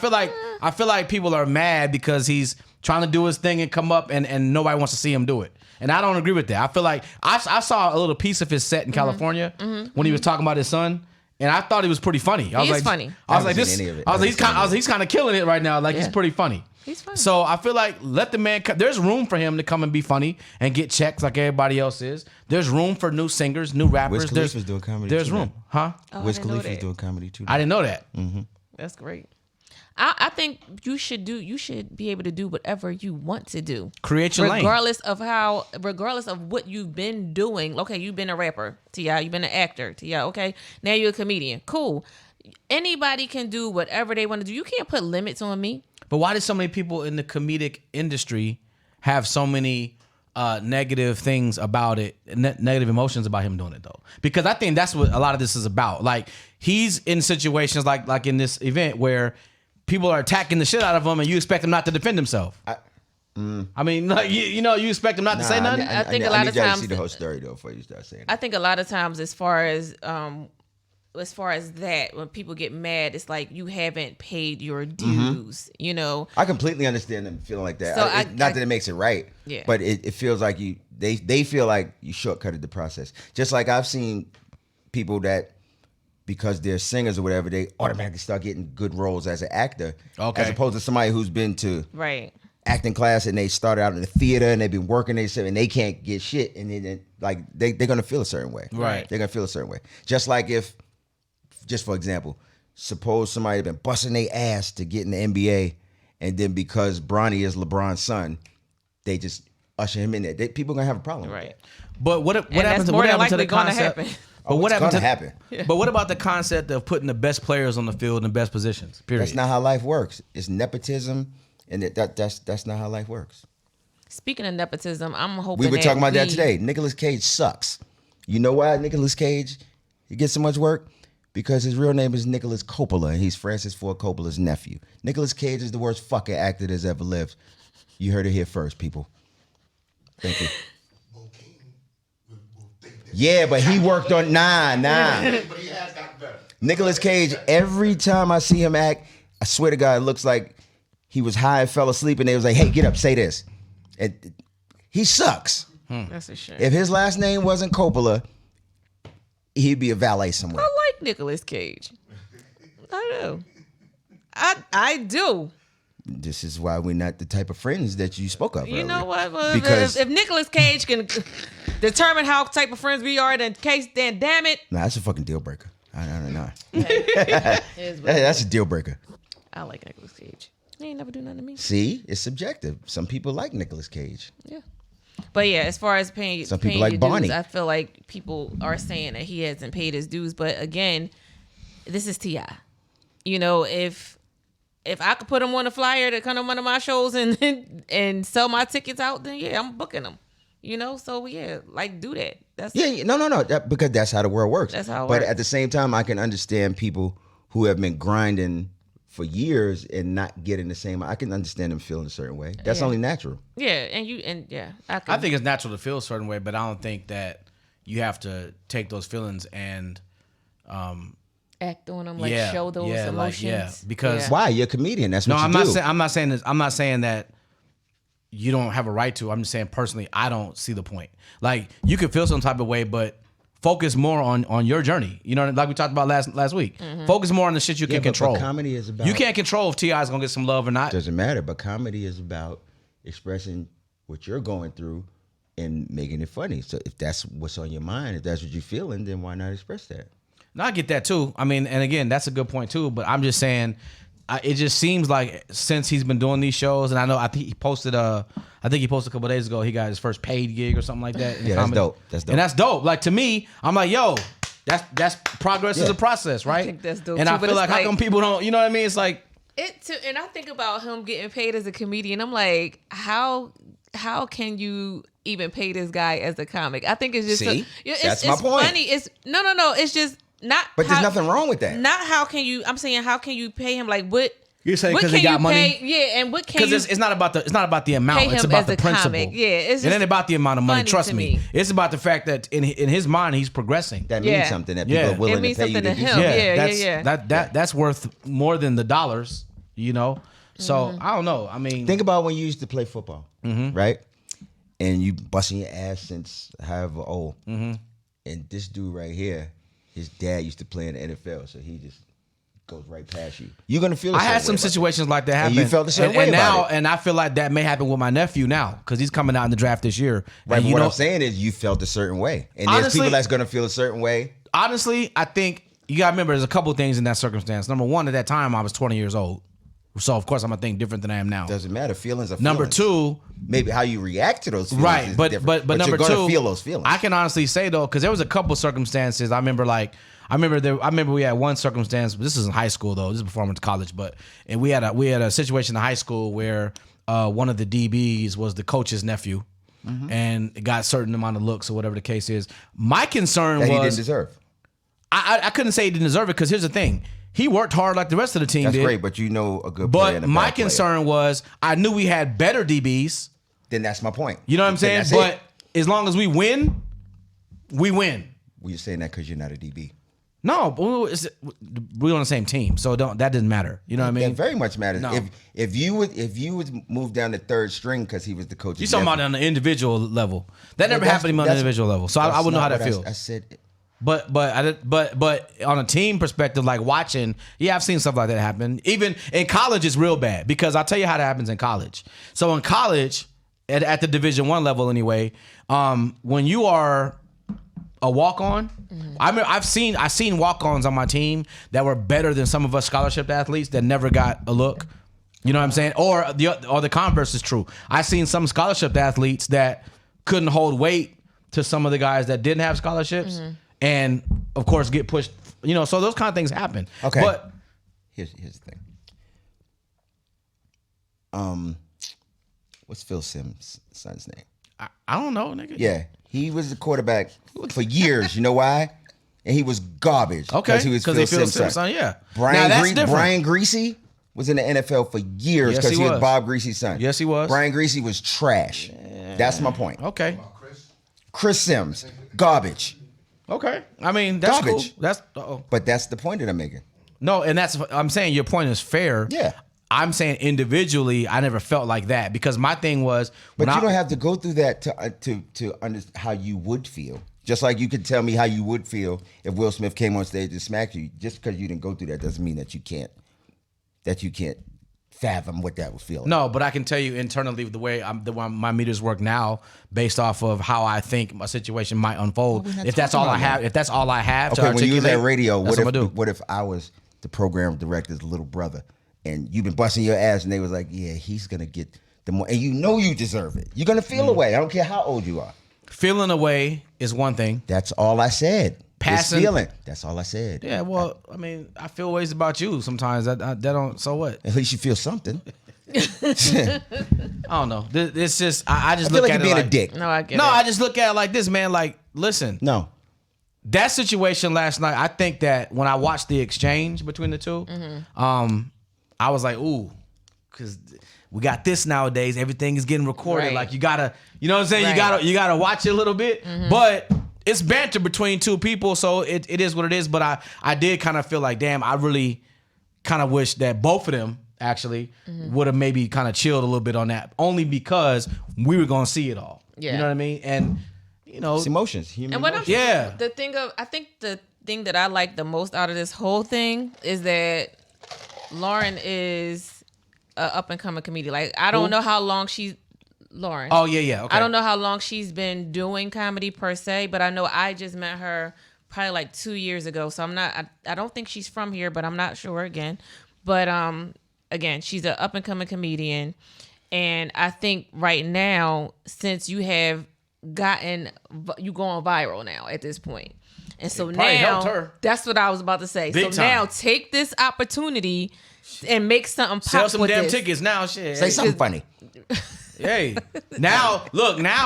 feel like people are mad because he's trying to do his thing and come up, and nobody wants to see him do it. And I don't agree with that. I feel like I saw a little piece of his set in California when he was talking about his son, and I thought it was pretty funny. I was He is like, funny. I was I like, haven't this. seen any of it. I was like, I haven't seen he's kind of killing it right now. Like, he's Yeah. pretty funny. He's funny. So I feel like let the man. There's room for him to come and be funny and get checks like everybody else is. There's room for new singers, new rappers. Wiz Khalifa's doing comedy There's too, room, man. huh? Oh, I Wiz didn't know Khalifa's that. doing comedy too. I didn't know that. That's great. I think you should be able to do whatever you want to do. Create your lane. regardless of what you've been doing. Okay, you've been a rapper, T.I. You've been an actor, T.I. Okay, now you're a comedian. Cool. Anybody can do whatever they want to do. You can't put limits on me. But why did so many people in the comedic industry have so many negative things about it, negative emotions about him doing it though? Because I think that's what a lot of this is about. Like, he's in situations like in this event where people are attacking the shit out of him, and you expect him not to defend himself. I mean, like, you expect him not to say nothing. I think a I lot need of y'all to times- see the whole story though before you start saying. I think a lot of times, as far as that, when people get mad, it's like you haven't paid your dues. You know. I completely understand them feeling like that. So Not that it makes it right, Yeah. but it feels like they feel like you shortcutted the process. Just like I've seen people that, because they're singers or whatever, they automatically start getting good roles as an actor, Okay. as opposed to somebody who's been to Right. acting class and they started out in the theater and they've been working and they can't get shit, and then like they're gonna feel a certain way. Right. They're gonna feel a certain way. Just like if, just for example, suppose somebody had been busting their ass to get in the NBA, and then because Bronny is LeBron's son, they just usher him in there. People gonna have a problem with Right. that. But what that's happened to more what than happened to the likely gonna concept? happen. But what It's happened gonna to happen. But what about the concept of putting the best players on the field in the best positions? Period. That's not how life works. It's nepotism, and that's not how life works. Speaking of nepotism, I'm hoping We were talking about that we- today. Nicolas Cage sucks. You know why Nicolas Cage he gets so much work? Because his real name is Nicholas Coppola, and he's Francis Ford Coppola's nephew. Nicolas Cage is the worst fucking actor that's ever lived. You heard it here first, people. Thank you. Yeah, but he worked on nah. But he has gotten better. Nicolas Cage, every time I see him act, I swear to God, it looks like he was high and fell asleep, and they was like, hey, get up, say this. And he sucks. That's a shame. If his last name wasn't Coppola, he'd be a valet somewhere. I like Nicolas Cage. I do. I do. This is why we're not the type of friends that you spoke of You earlier. know what? Well, Because if Nicolas Cage can determine how type of friends we are, then damn it. nah, that's a fucking deal breaker. I don't know. Is what- That's a deal breaker. I like Nicolas Cage. He ain't never do nothing to me. See, it's subjective. Some people like Nicolas Cage. Yeah. But yeah, as far as paying, Some people paying like your Barney. dues, I feel like people are saying that he hasn't paid his dues. But again, this is T.I. You know, if I could put him on a flyer to come to one of my shows and sell my tickets out, then yeah, I'm booking them. You know, so yeah, like do that. That's Yeah, no. Because that's how the world works. That's how it But works. at the same time, I can understand people who have been grinding for years and not getting the same. I can understand them feeling a certain way. That's only natural. Yeah, I think it's natural to feel a certain way, but I don't think that you have to take those feelings and act on them, like show those emotions. Because why? You're a comedian. That's what you do. I'm not saying this. I'm not saying that you don't have a right to. I'm just saying personally, I don't see the point. Like, you can feel some type of way, but focus more on your journey. You know, like we talked about last week. Focus more on the shit you can control. But comedy is about... You can't control if T.I. is going to get some love or not. Doesn't matter, but comedy is about expressing what you're going through and making it funny. So if that's what's on your mind, if that's what you're feeling, then why not express that? No, I get that too. I mean, and again, that's a good point too, but I'm just saying, it just seems like since he's been doing these shows, and I think he posted a couple days ago, he got his first paid gig or something like that. Yeah, that's dope. That's dope. And that's dope. Like, to me, I'm like, yo, that's progress is a process, right? I think that's dope and too, I feel like how come people don't, you know what I mean? It's like and I think about him getting paid as a comedian. I'm like, how can you even pay this guy as a comic? I think it's just that's my point. Funny. It's no. It's just not. But there's nothing wrong with that. Not how can you? I'm saying how can you pay him? Like what? You're saying because he got money? And what can you? Because it's not about the amount. It's about the principle. Comic. Yeah, it ain't about the amount of money. Trust me. It's about the fact that in his mind he's progressing. That means something. That people are willing to pay you to do him. That's worth more than the dollars. You know. So I don't know. I mean, think about when you used to play football, right? And you busting your ass since however old. And this dude right here, his dad used to play in the NFL, so he just goes right past you. You're gonna feel. I had some situations like that happen. And you felt the same way about it. And I feel like that may happen with my nephew now because he's coming out in the draft this year. Right. And What I'm saying is, you felt a certain way, and there's people that's gonna feel a certain way. Honestly, I think you gotta remember there's a couple of things in that circumstance. Number one, at that time I was 20 years old, so of course I'm gonna think different than I am now. Doesn't matter. Feelings are feelings. Number two, maybe how you react to those feelings. right? Is But different. number you're two, gonna feel those feelings. I can honestly say though, because there was a couple circumstances. I remember we had one circumstance. This is in high school though. This is before I went to college, and we had a situation in high school where one of the DBs was the coach's nephew, and got a certain amount of looks or whatever the case is. My concern was he didn't deserve. I couldn't say he didn't deserve it because here's the thing. He worked hard like the rest of the team That's did. great, but you know a good player. But my concern was I knew we had better DBs. Then that's my point. You know what I'm saying? But as long as we win, we win. Well, you're saying that because you're not a DB. No, we're on the same team, so that doesn't matter. You know what I mean? That very much matters. No. If you would move down to third string because he was the coach. You're talking about on the individual level. That never happened to me on the individual level, so I wouldn't know how that feels. I said. But on a team perspective, like watching, yeah, I've seen stuff like that happen. Even in college, it's real bad because I'll tell you how that happens in college. So in college, at the Division I level anyway, when you are a walk-on, I've seen walk-ons on my team that were better than some of us scholarship athletes that never got a look. You know what I'm saying? Or the converse is true. I've seen some scholarship athletes that couldn't hold weight to some of the guys that didn't have scholarships. And of course, get pushed. You know, so those kind of things happen. Okay. But here's the thing. What's Phil Sims' son's name? I don't know, nigga. Yeah, he was the quarterback for years. You know why? And he was garbage. Okay. Because he was Phil Sims' son. Yeah. Brian Greasy was in the NFL for years because he was Bob Greasy's son. Yes, he was. Brian Greasy was trash. Yeah. That's my point. Okay. Chris Sims, garbage. Okay. I mean, that's garbage. Cool. But that's the point that I'm making. No, and I'm saying your point is fair. Yeah. I'm saying individually, I never felt like that because my thing was. But you don't have to go through that to understand how you would feel. Just like you could tell me how you would feel if Will Smith came on stage and smacked you. Just because you didn't go through that doesn't mean that you can't fathom what that would feel like. No, but I can tell you internally the way my meters work now, based off of how I think a situation might unfold. If that's all I have, to articulate, when you was at radio, that's what if I was the program director's little brother, and you've been busting your ass, and they was like, "Yeah, he's gonna get the more," and you know you deserve it. You're gonna feel away. I don't care how old you are. Feeling away is one thing. That's all I said. Passing, it's feeling. That's all I said. Yeah, well, I mean, I feel ways about you sometimes. That don't. So what? At least you feel something. I don't know. It's just I just feel look like at you're it being like a dick. No, I get it. I just look at it like this, man. Like, listen. No. That situation last night, I think that when I watched the exchange between the two, I was like, ooh, because we got this nowadays. Everything is getting recorded. Right. Like you gotta, you know what I'm saying? Right. You gotta watch it a little bit. But it's banter between two people, so it is what it is. But I did kind of feel like, damn, I really kind of wish that both of them actually would have maybe kind of chilled a little bit on that, only because we were gonna see it all. Yeah. You know what I mean? And you know, It's emotions. Human And what emotions. I think the thing that I like the most out of this whole thing is that Lauren is a up and coming comedian. Like I don't know how long Lauren. oh yeah, okay. I don't know how long she's been doing comedy per se, but I know I just met her probably like 2 years ago. So I don't think she's from here, but I'm not sure again. But again, she's an up and coming comedian. And I think right now, since you have you going viral now at this point. And so probably helped now, her. that's what I was about to say. Big so time. now take this opportunity and make something pop Sell some with damn this. tickets now, shit. Say something funny. Hey, now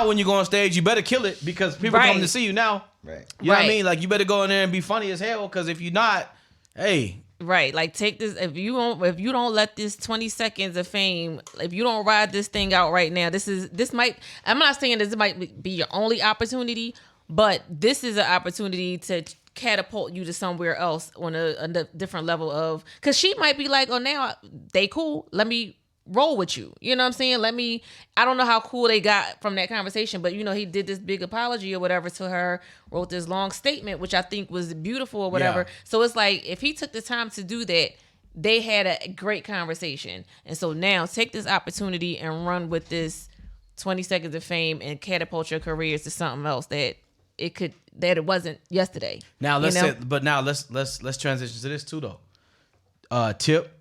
when you go on stage, you better kill it because people Right. come to see you now. Right. You know what I Right. mean? Like you better go in there and be funny as hell because if you're not, hey, Right, like take this. If you don't let this 20 seconds of fame, if you don't ride this thing out right now, this might. I'm not saying this might be your only opportunity, but this is an opportunity to catapult you to somewhere else on a different level of. Because she might be like, oh, now they cool. Let me roll with you. You know what I'm saying? I don't know how cool they got from that conversation, but he did this big apology or whatever to her, wrote this long statement, which I think was beautiful or whatever. Yeah. So it's like, if he took the time to do that, they had a great conversation. And so now take this opportunity and run with this 20 seconds of fame and catapult your careers to something else that it wasn't yesterday. now let's You know? say, but now let's transition to this too though. Tip,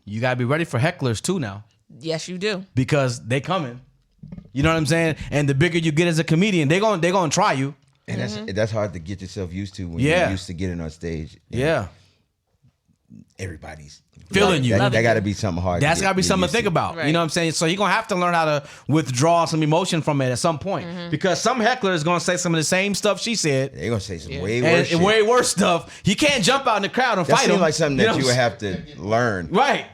you gotta be ready for hecklers too now Yes, you do. because they coming. You know what I'm saying? And the bigger you get as a comedian, they gonna try you. And that's hard to get yourself used to when Yeah. you're used to getting on stage. Yeah. Everybody's Feeling you. That got to be something hard. That's got to be get something to used think about. Right. You know what I'm saying? So you're going to have to learn how to withdraw some emotion from it at some point. Because some heckler is going to say some of the same stuff she said They're gonna say some way and, worse shit. way worse stuff. You can't jump out in the crowd and That fight seems him. like something You that know you what would I'm have to learn. Right.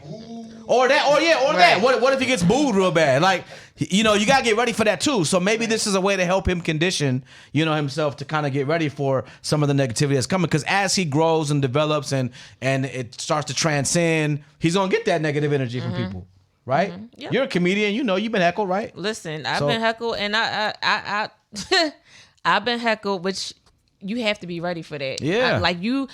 Or that. Right. What if he gets booed real bad? Like, you got to get ready for that too. So maybe this is a way to help him condition, himself to kind of get ready for some of the negativity that's coming. Because as he grows and develops and it starts to transcend, he's going to get that negative energy from people. Right? Yep. You're a comedian. You've been heckled, right? Listen, I've So- been heckled, and I I've been heckled, which you have to be ready for that. Yeah. Like you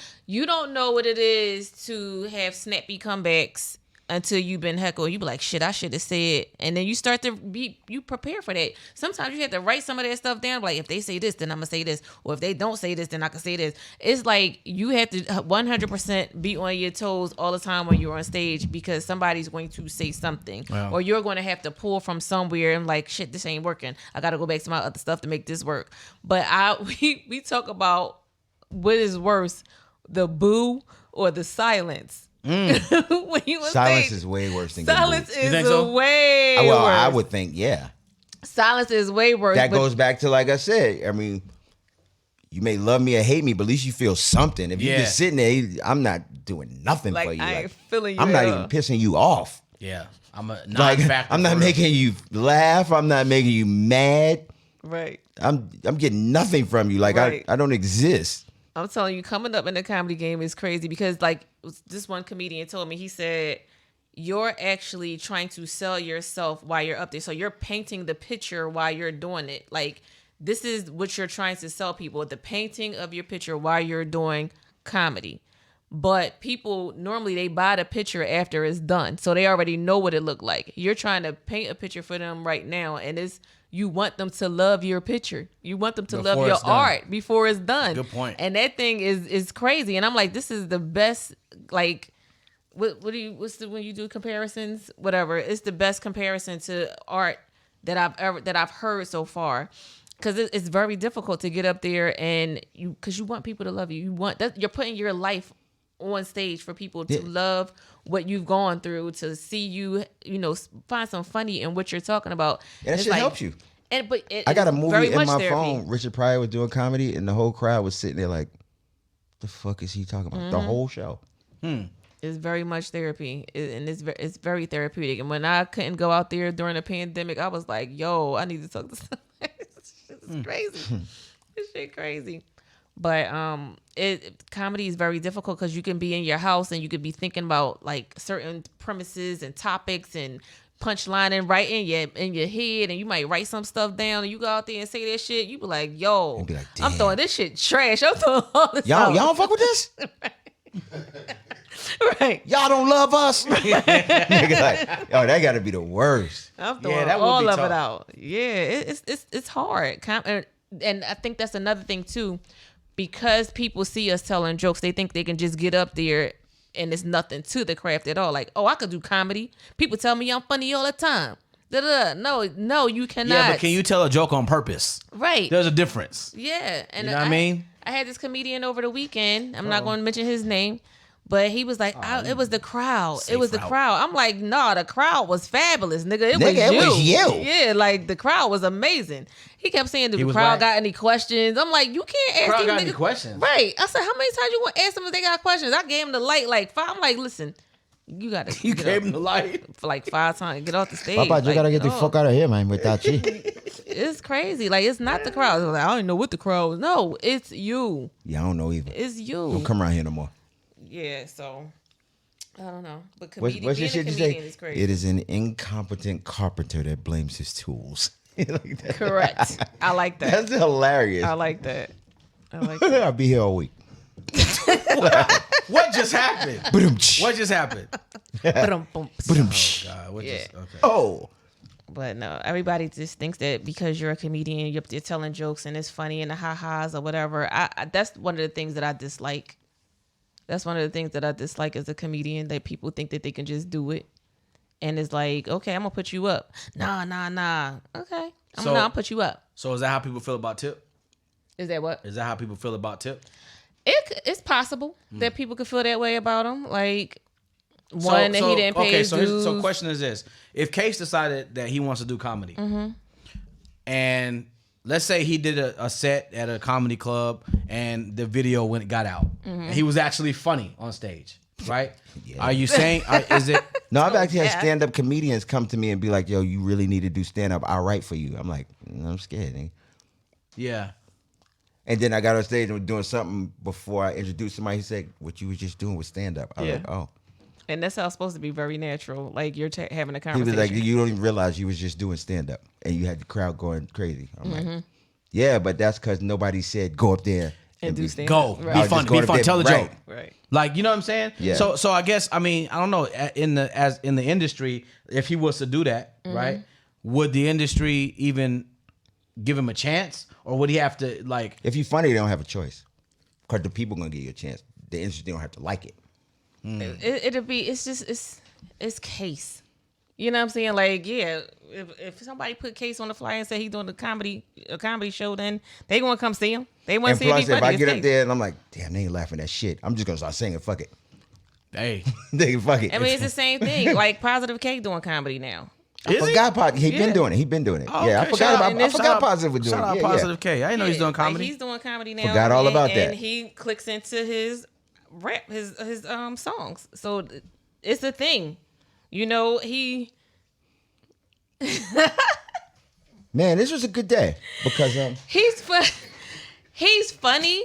don't know what it is to have snappy comebacks until you've been heckled. You be like, shit, I should have said. And then you start to you prepare for that. Sometimes you have to write some of that stuff down. Like, if they say this, then I'm going to say this. Or if they don't say this, then I can say this. It's like you have to 100% be on your toes all the time when you're on stage because somebody's going to say something. Wow. Or you're going to have to pull from somewhere and like, shit, this ain't working. I got to go back to my other stuff to make this work. But we talk about what is worse, the boo or the silence. When you on Silence stage, is way worse than silence getting is think so? way booed. Well, worse. I would think, yeah. Silence is way worse. That but goes back to, like I said, I mean, you may love me or hate me, but at least you feel something. If you're Yeah. just sitting there, I'm not doing nothing Like, for you. I ain't feeling you I'm not at even all. pissing you off. Yeah. I'm a Like, non-factor. I'm not for real. making you laugh. I'm not making you mad. Right. I'm getting nothing from you. Like, Right. I don't exist. I'm telling you, coming up in the comedy game is crazy because, like, this one comedian told me, he said, you're actually trying to sell yourself while you're up there. So you're painting the picture while you're doing it. Like, this is what you're trying to sell people, the painting of your picture while you're doing comedy. But people, normally they buy the picture after it's done. So they already know what it looked like. You're trying to paint a picture for them right now. And you want them to love your picture. You want them to Before love your it's done. art before it's done. Good point. And that thing is crazy. And I'm like, this is the best, like, what's when you do comparisons? Whatever. It's the best comparison to art that I've heard so far. Because it's very difficult to get up there and because you want people to love you. You want that, you're putting your life on stage for people to love what you've gone through, to see you, find some funny in what you're talking about. And that It's shit like- helps you. But I got a it's movie very in much my therapy. phone. Richard Pryor was doing comedy, and the whole crowd was sitting there like, the fuck is he talking about? The whole show. It's It's very much therapy, and it's very therapeutic. And when I couldn't go out there during the pandemic, I was like, "Yo, I need to talk to somebody." It's crazy. This shit crazy. But comedy is very difficult because you can be in your house and you could be thinking about like certain premises and topics and punchlining right in your head, and you might write some stuff down, and you go out there and say that shit. You be like, "Yo, be like, I'm throwing this shit trash. I'm throwing all this Y'all out." don't fuck with this? Right. Y'all don't love us? Nigga like, yo, that gotta be the worst. I'm throwing that would all be of tough. it out. Yeah, it's hard. And I think that's another thing too, because people see us telling jokes, they think they can just get up there and it's nothing to the craft at all. Like, oh, I could do comedy. People tell me I'm funny all the time. No, you cannot. Yeah, but can you tell a joke on purpose? Right. There's a difference. Yeah. And You know what I mean? I had this comedian over the weekend. I'm not going to mention his name. But he was like, it was the crowd. It was the crowd. I'm like, no, the crowd was fabulous, nigga. It was you. Yeah, like the crowd was amazing. He kept saying, "Do the crowd got any questions?" I'm like, you can't ask Crowd these got niggas any questions? Right. I said, how many times you want to ask them if they got questions? I gave him the light like 5. I'm like, listen, you got to. You gave him the light for like 5 times. Get off the stage. Papa, you like, gotta get the no. fuck out of here, man, without you. It's crazy. Like, it's not the crowd. Like, I don't even know what the crowd was. No, it's you. Yeah, I don't know either. It's you. Don't come around here no more. Yeah, so I don't know. But What's being your a shit you comedian say? is crazy. It is an incompetent carpenter that blames his tools. Like that. Correct. I like that. That's hilarious. I like that. I like that. I'll be here all week. What just happened? Ba-dum-tsh. What just happened? Ba-dum-bum. Ba-dum-tsh. God, what Yeah. just, okay. Oh. But no, everybody just thinks that because you're a comedian, you're telling jokes and it's funny and the ha-has or whatever. I that's one of the things that I dislike. That's one of the things that I dislike as a comedian, that people think that they can just do it. And it's like, okay, I'm going to put you up. Nah. Okay. I'll put you up. So is that how people feel about Tip? Is that what? Is that how people feel about Tip? It's possible that people could feel that way about him. Like, he didn't pay his dues. So question is this. If Case decided that he wants to do comedy, and let's say he did a set at a comedy club and the video got out, and he was actually funny on stage, right? Yeah. Are you saying, is it? No, I've actually had stand-up comedians come to me and be like, yo, you really need to do stand-up. I'll write for you. I'm like, I'm scared, nigga. Yeah. And then I got on stage and was doing something before I introduced somebody. He said, what you was just doing was stand-up. I was like, oh. And that's how it's supposed to be, very natural. Like, you're having a He conversation. was like, you don't even realize you was just doing stand-up. And you had the crowd going crazy. I'm like, yeah, but that's because nobody said go up there. and do be- stand Go. Right. Be fun. Tell the Right. joke. Right. Like, you know what I'm saying? Yeah. So I guess, I mean, I don't know, in the industry, if he was to do that, right? Would the industry even give him a chance, or would he have to, like? If you're funny, they don't have a choice. Because the people going to give you a chance. The industry don't have to like it. It's Case. You know what I'm saying? Like, yeah, if somebody put Case on the flyer and say he's doing a comedy show, then they gonna come see him. They want And to see if plus, he's funny. if I It's get up Case. there and I'm like, damn, they ain't laughing at shit, I'm just going to start singing, fuck it. Hey. Nigga, fuck it. I mean, it's the same thing. Like Positive K doing comedy now. I forgot Positive. He been Yeah. doing it. He been doing it. Oh, Yeah, okay. I forgot about. I this- forgot Positive was doing Shout out it. Positive K. I didn't know he's doing Like, comedy. he's doing comedy now. Forgot all about that. And he clicks into his rap, his songs. So it's a thing. You know, Man, this was a good day because he's funny,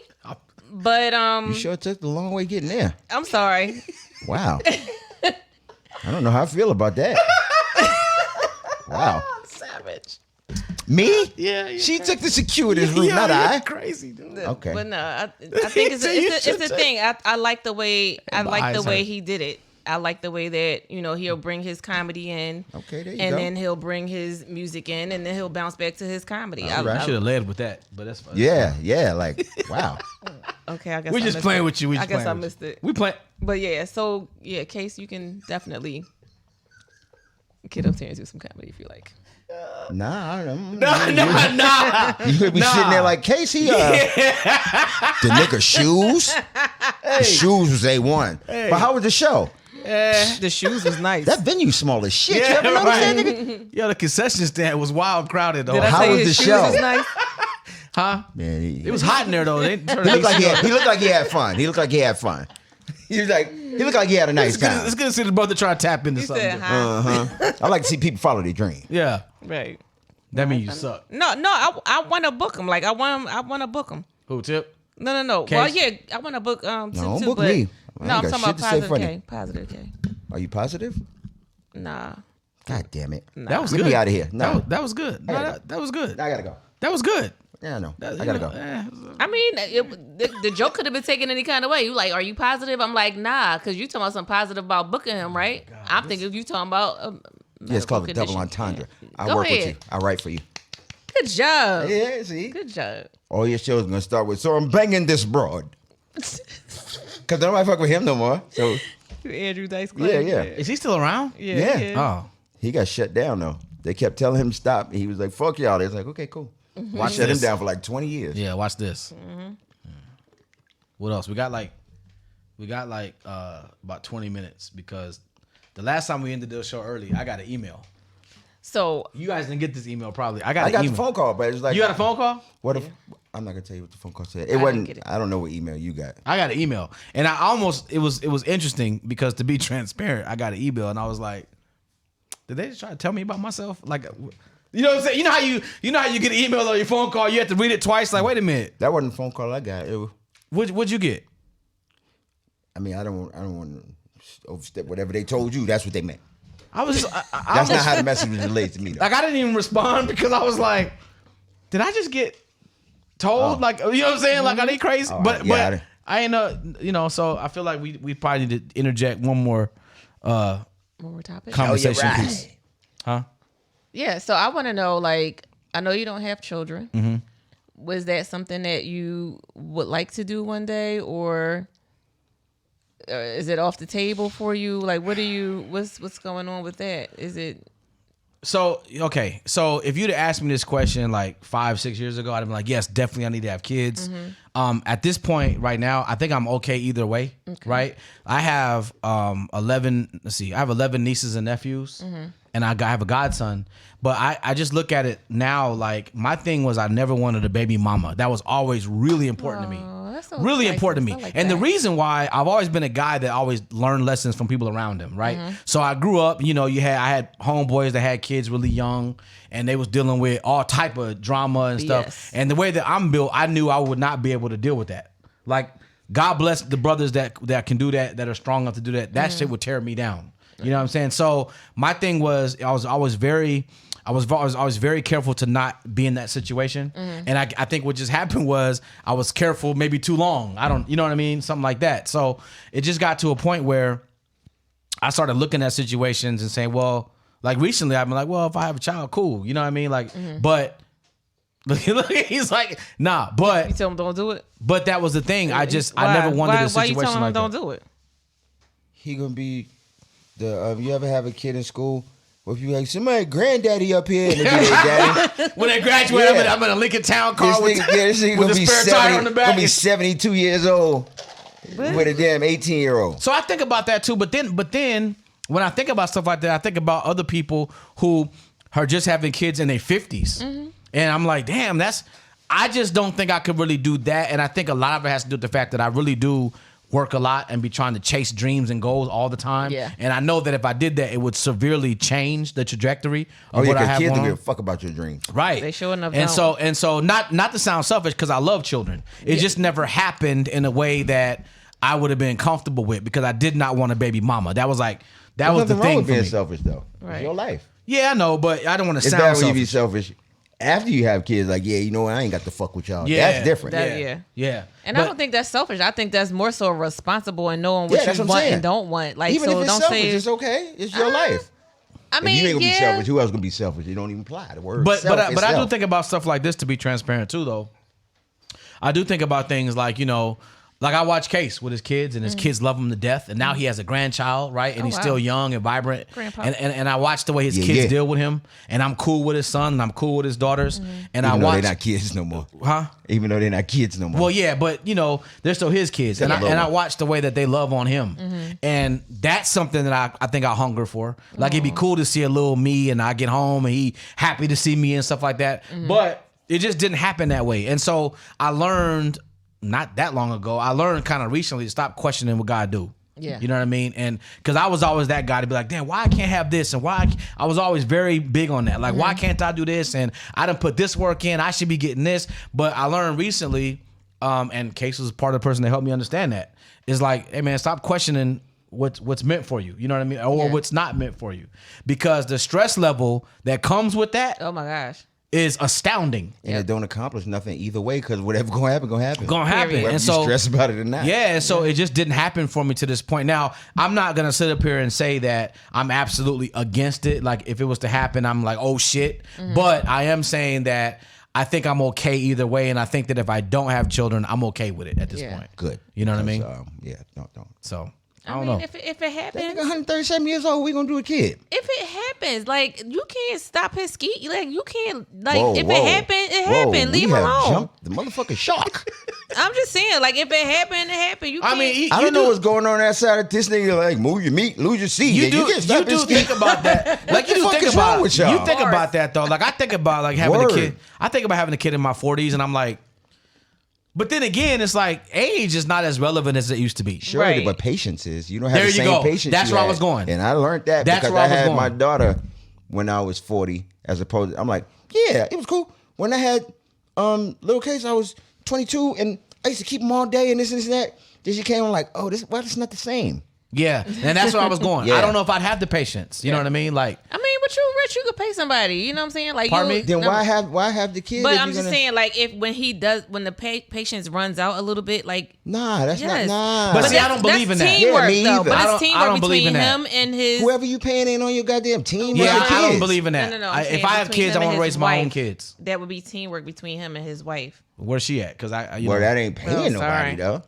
but you sure took the long way getting there. I'm sorry. Wow. I don't know how I feel about that. Wow. Savage. Me? Yeah. She took the circuitous route, not I. Crazy, dude. Okay. But no, I think it's a thing. I like the way he did it. I like the way that, you know, he'll bring his comedy in. Okay, there you and go. then he'll bring his music in, and then he'll bounce back to his comedy. I should have led with that, but that's fine. Yeah, like, wow. Okay, I guess We're I just missed playing it. with you. I guess I missed it. We play. But yeah, so yeah, Case, you can definitely get up there and do some comedy if you like. Nah, I don't know. Nah. You could be sitting there like, Casey, the nigga shoes? The shoes was A1. But how was the show? The shoes was nice. That venue small as shit. Yeah, You ever notice right. that, nigga? Yo, the concession stand was wild crowded though. Did I How say was his the shoes show? was nice? Huh? Man, It was hot in there though. They turned He looked the like AC up. he looked like he had fun. He looked like he had fun. He looked like he had a nice time. It's good to see the brother try to tap into He something. said, different. huh? I like to see people follow their dream. Yeah, Right. that means you suck. No, I want to book him. Like I want to book him. Who, Tip? No. Case? Well, yeah, I want to book don't too, book but me. I no, ain't I'm got talking about shit to say positive funny. K. Positive K. Are you positive? Nah. God damn it. That was Get good. me out of here. No. That was good. No, that was good. I gotta go. That was good. Yeah, I know. That- I gotta you know, go. I mean, the joke could have been taken any kind of way. You like, are you positive? I'm like, nah, because you talking about something positive about booking him, right? I'm thinking you talking about. Yeah, it's called a medical double condition. entendre. I Go work ahead. with you. I write for you. Good job. Yeah, see? Good job. All your shows gonna start with, so I'm banging this broad. Because nobody fuck with him no more. So, Andrew Dice yeah, yeah. Is he still around? Yeah. Oh, He got shut down, though. They kept telling him to stop. He was like, fuck y'all. They was like, okay, cool. watch Shut him this. down for like 20 years. Yeah, watch this. What else? We got like about 20 minutes because the last time we ended the show early, I got an email. So You guys didn't get this email probably. I got I an got email. the phone call, but it was like, You got a phone call? What if, I'm not going to tell you what the phone call said. It didn't wasn't, get it. I don't know what email you got. I got an email, and I almost it was interesting because to be transparent, I got an email, and I was like, did they just try to tell me about myself? Like, you know what I'm saying? You know how you get an email or your phone call, you have to read it twice. Like, wait a minute, That wasn't the phone call I got. It was, what'd you get? I mean, I don't want to overstep whatever they told you. That's what they meant. I was just, I That's not almost, how the message was relayed to me, though. like, I didn't even respond because I was like, did I just get told? Like, you know what I'm saying? Like, are they crazy? Oh, but yeah, but I ain't so I feel like we probably need to interject one more more topic. conversation right. piece. Huh? Yeah. So I want to know, like, I know you don't have children. Mm-hmm. Was that something that you would like to do one day, or is it off the table for you? Like, what's going on with that? Is it? So, okay. So if you'd have asked me this question like 5-6 years ago, I'd have been like, yes, definitely I need to have kids. At this point right now, I think I'm okay either way, right? I have 11 nieces and nephews and I have a godson. But I just look at it now like my thing was I never wanted a baby mama. That was always really important to me. That's so Really nice. important to I me. like And the that. reason why I've always been a guy that always learned lessons from people around him, right? So I grew up, you know, I had homeboys that had kids really young and they was dealing with all type of drama and stuff. Yes. And the way that I'm built, I knew I would not be able to deal with that. Like, God bless the brothers that can do that are strong enough to do that. That shit would tear me down. You know what I'm saying? So my thing was I was very careful to not be in that situation. And I think what just happened was I was careful maybe too long. You know what I mean? Something like that. So it just got to a point where I started looking at situations and saying, well, like recently I've been like, well, if I have a child, cool. You know what I mean? Like, but look, he's like, nah, but You tell them don't do it. but that was the thing. I Why? never wanted a Why you situation telling like them that. don't do it? He gonna be the, you ever have a kid in school? Well, if you like, somebody granddaddy up here and they be their daddy. When they graduate, Yeah. I'm in a Lincoln Town This car with, this nigga with gonna the be spare tire on the 70, back. gonna be 72 years old with a damn 18-year-old. So I think about that too. But then when I think about stuff like that, I think about other people who are just having kids in their 50s. And I'm like, damn, I just don't think I could really do that. And I think a lot of it has to do with the fact that I really do work a lot and be trying to chase dreams and goals all the time. Yeah. And I know that if I did that, it would severely change the trajectory of Oh yeah, what I because have kids going don't on. give a fuck about your dreams. Right. They sure enough and don't. so not to sound selfish because I love children. It just never happened in a way that I would have been comfortable with because I did not want a baby mama. That was like that was the Nothing wrong thing with for being me. selfish though. Right. It's your life. Yeah, I know, but I don't want to It's sound bad when you be selfish. selfish. After you have kids, like, yeah, you know what, I ain't got to fuck with y'all. Yeah, That's different. Yeah. And But- I don't think that's selfish. I think that's more so responsible and knowing Yeah, what that's you what I'm want saying. and don't want. Like, Even so if it's don't selfish, say it's okay. It's your life. I If mean, you ain't gonna yeah. be selfish, who else gonna be selfish? You don't even apply the word. But self I do itself. think about stuff like this to be transparent too, though. I do think about things like, you know, like I watch Case with his kids and his kids love him to death. And now he has a grandchild, right? And he's wow. still young and vibrant. Grandpa. And I watch the way his Yeah, kids yeah. deal with him. And I'm cool with his son and I'm cool with his daughters. And I Even though watch. they're not kids no more. Huh? Even though they're not kids no more. Well, yeah, but you know, they're still his kids, and Yeah. I watch the way that they love on him, and that's something that I think I hunger for. Like it'd be cool to see a little me, and I get home and he happy to see me and stuff like that. But it just didn't happen that way, and so I learned not that long ago. I learned kind of recently to stop questioning what God do. Yeah. You know what I mean? And because I was always that guy to be like, damn, why I can't have this? And I was always very big on that. Like, why can't I do this? And I done put this work in. I should be getting this. But I learned recently, and Case was part of the person that helped me understand that, is like, hey, man, stop questioning what's meant for you. You know what I mean? Or what's not meant for you. Because the stress level that comes with that Oh my gosh. is astounding. And it don't accomplish nothing either way because whatever gonna happen, gonna happen. Gonna happen. Period. Whether And you so stress about it or not. yeah, and so it just didn't happen for me to this point. Now, I'm not gonna sit up here and say that I'm absolutely against it. Like if it was to happen, I'm like, oh shit. But I am saying that I think I'm okay either way, and I think that if I don't have children, I'm okay with it at this point. Good. You know what I mean? Yeah, don't. So I I don't mean, know. if it That happens, nigga 137 years old, we gonna do a kid. if it happens, like you can't stop his ski. Like you can't, like Whoa, if whoa. it happened, it Whoa, happened. Leave we him have alone. jumped the motherfucking shark. I'm just saying, like if it happened, it happened. You I can't. mean, I you don't know what's going on that side of this nigga. Like, move your meat, lose your seed. You do, can't stop you do this think kid. about that. Like you the do fuck think is wrong about with y'all? you think about that though. Like I think about like having Word. a kid. I think about having a kid in my 40s, and I'm like, but then again, it's like age is not as relevant as it used to be. Sure, Right. but patience is. You don't have There the you same go. patience. That's you where I had. was going. And I learned that That's because where I I was had going. my daughter when I was 40, as opposed to, I'm like, yeah, it was cool. When I had little Case, I was 22, and I used to keep them all day and this and that. Then she came on like, oh, this not the same. Yeah, and that's where I was going. Yeah. I don't know if I'd have the patience. You know what I mean? Like, I mean, but you rich, you could pay somebody. You know what I'm saying? Like, Pardon me? Then why have the kid? But if I'm you're just gonna- saying, like, when the patience runs out a little bit, like, Nah, that's yes. not. Nah. But see, I don't believe in that. Teamwork, Yeah, me though. either. But I it's don't teamwork believe in between that. him and his. whoever you paying ain't on your goddamn team. yeah, with your I don't kids. believe in that. No, I'm If saying I have between kids, him I want and to his raise my own wife. kids. That would be teamwork between him and his wife. Where's she at? Because you Well, know, that ain't paying sorry. nobody though.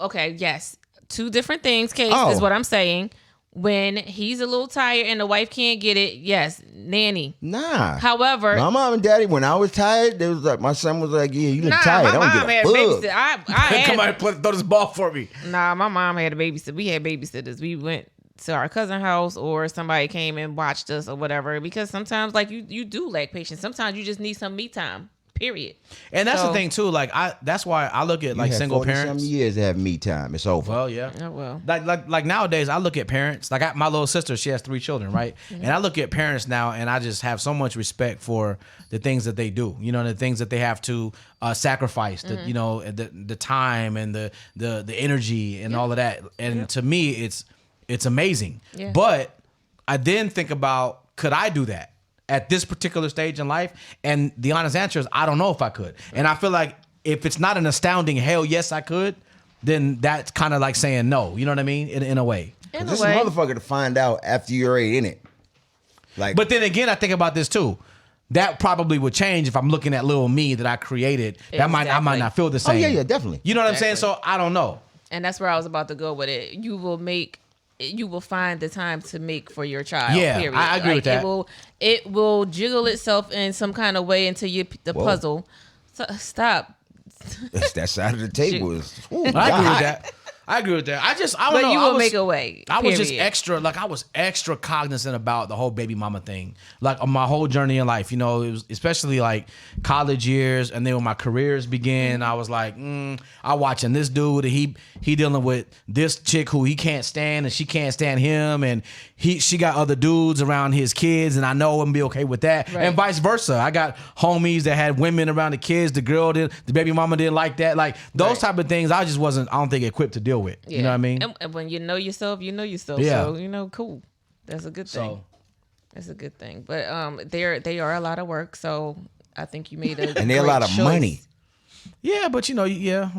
Okay, yes. Two different things, Case, Oh. is what I'm saying. When he's a little tired and the wife can't get it, yes, nanny. Nah. However, My mom and daddy, when I was tired, they was like, my son was like, yeah, you look nah, tired. my I don't mom get had a a fuck. babysitter. I come had, on, throw this ball for me. nah, my mom had a babysitter. We had babysitters. We went to our cousin's house or somebody came and watched us or whatever. Because sometimes, like, you do lack patience. Sometimes you just need some me time. Period. And that's the So- thing too. Like that's why I look at You like had single 40 parents. Some years to have me time. It's over. Well, yeah. Oh well. Like nowadays, I look at parents. Like my little sister, she has 3 children, right? And I look at parents now, and I just have so much respect for the things that they do. You know, the things that they have to sacrifice. The you know the time and the energy and all of that. And to me, it's amazing. Yeah. But I then think about, could I do that at this particular stage in life? And the honest answer is, I don't know if I could. And I feel like if it's not an astounding hell yes I could, then that's kind of like saying no. You know what I mean? In a way. In a This is way. motherfucker to find out after you're already in it. Like, But then again, I think about this too. That probably would change if I'm looking at little me that I created. I might Exactly. not feel the oh same. yeah, definitely. You know what I'm saying? So I don't know. And that's where I was about to go with it. You will find the time to make for your child. Yeah, period. I agree with that. It will jiggle itself in some kind of way into the Whoa. puzzle. So, stop. That's that side of the table is. Ooh, I agree God. with that. I agree with that. I don't But know. you I will was- make a way. I was just period. extra, like I was extra cognizant about the whole baby mama thing, like on my whole journey in life. You know, it was especially like college years, and then when my careers began, I was like, I watching this dude, and he dealing with this chick who he can't stand, and she can't stand him, and she got other dudes around his kids, and I know I'm gonna be okay with that, Right. and vice versa. I got homies that had women around the kids, the baby mama didn't like that, like those Right. type of things. I just wasn't, I don't think, equipped to deal with. You know what I mean? And when you know yourself, you know yourself. Yeah. So, cool. That's a good thing. So. That's a good thing. But they are a lot of work. So I think you made a And they're a great lot of choice. money. Yeah, but yeah.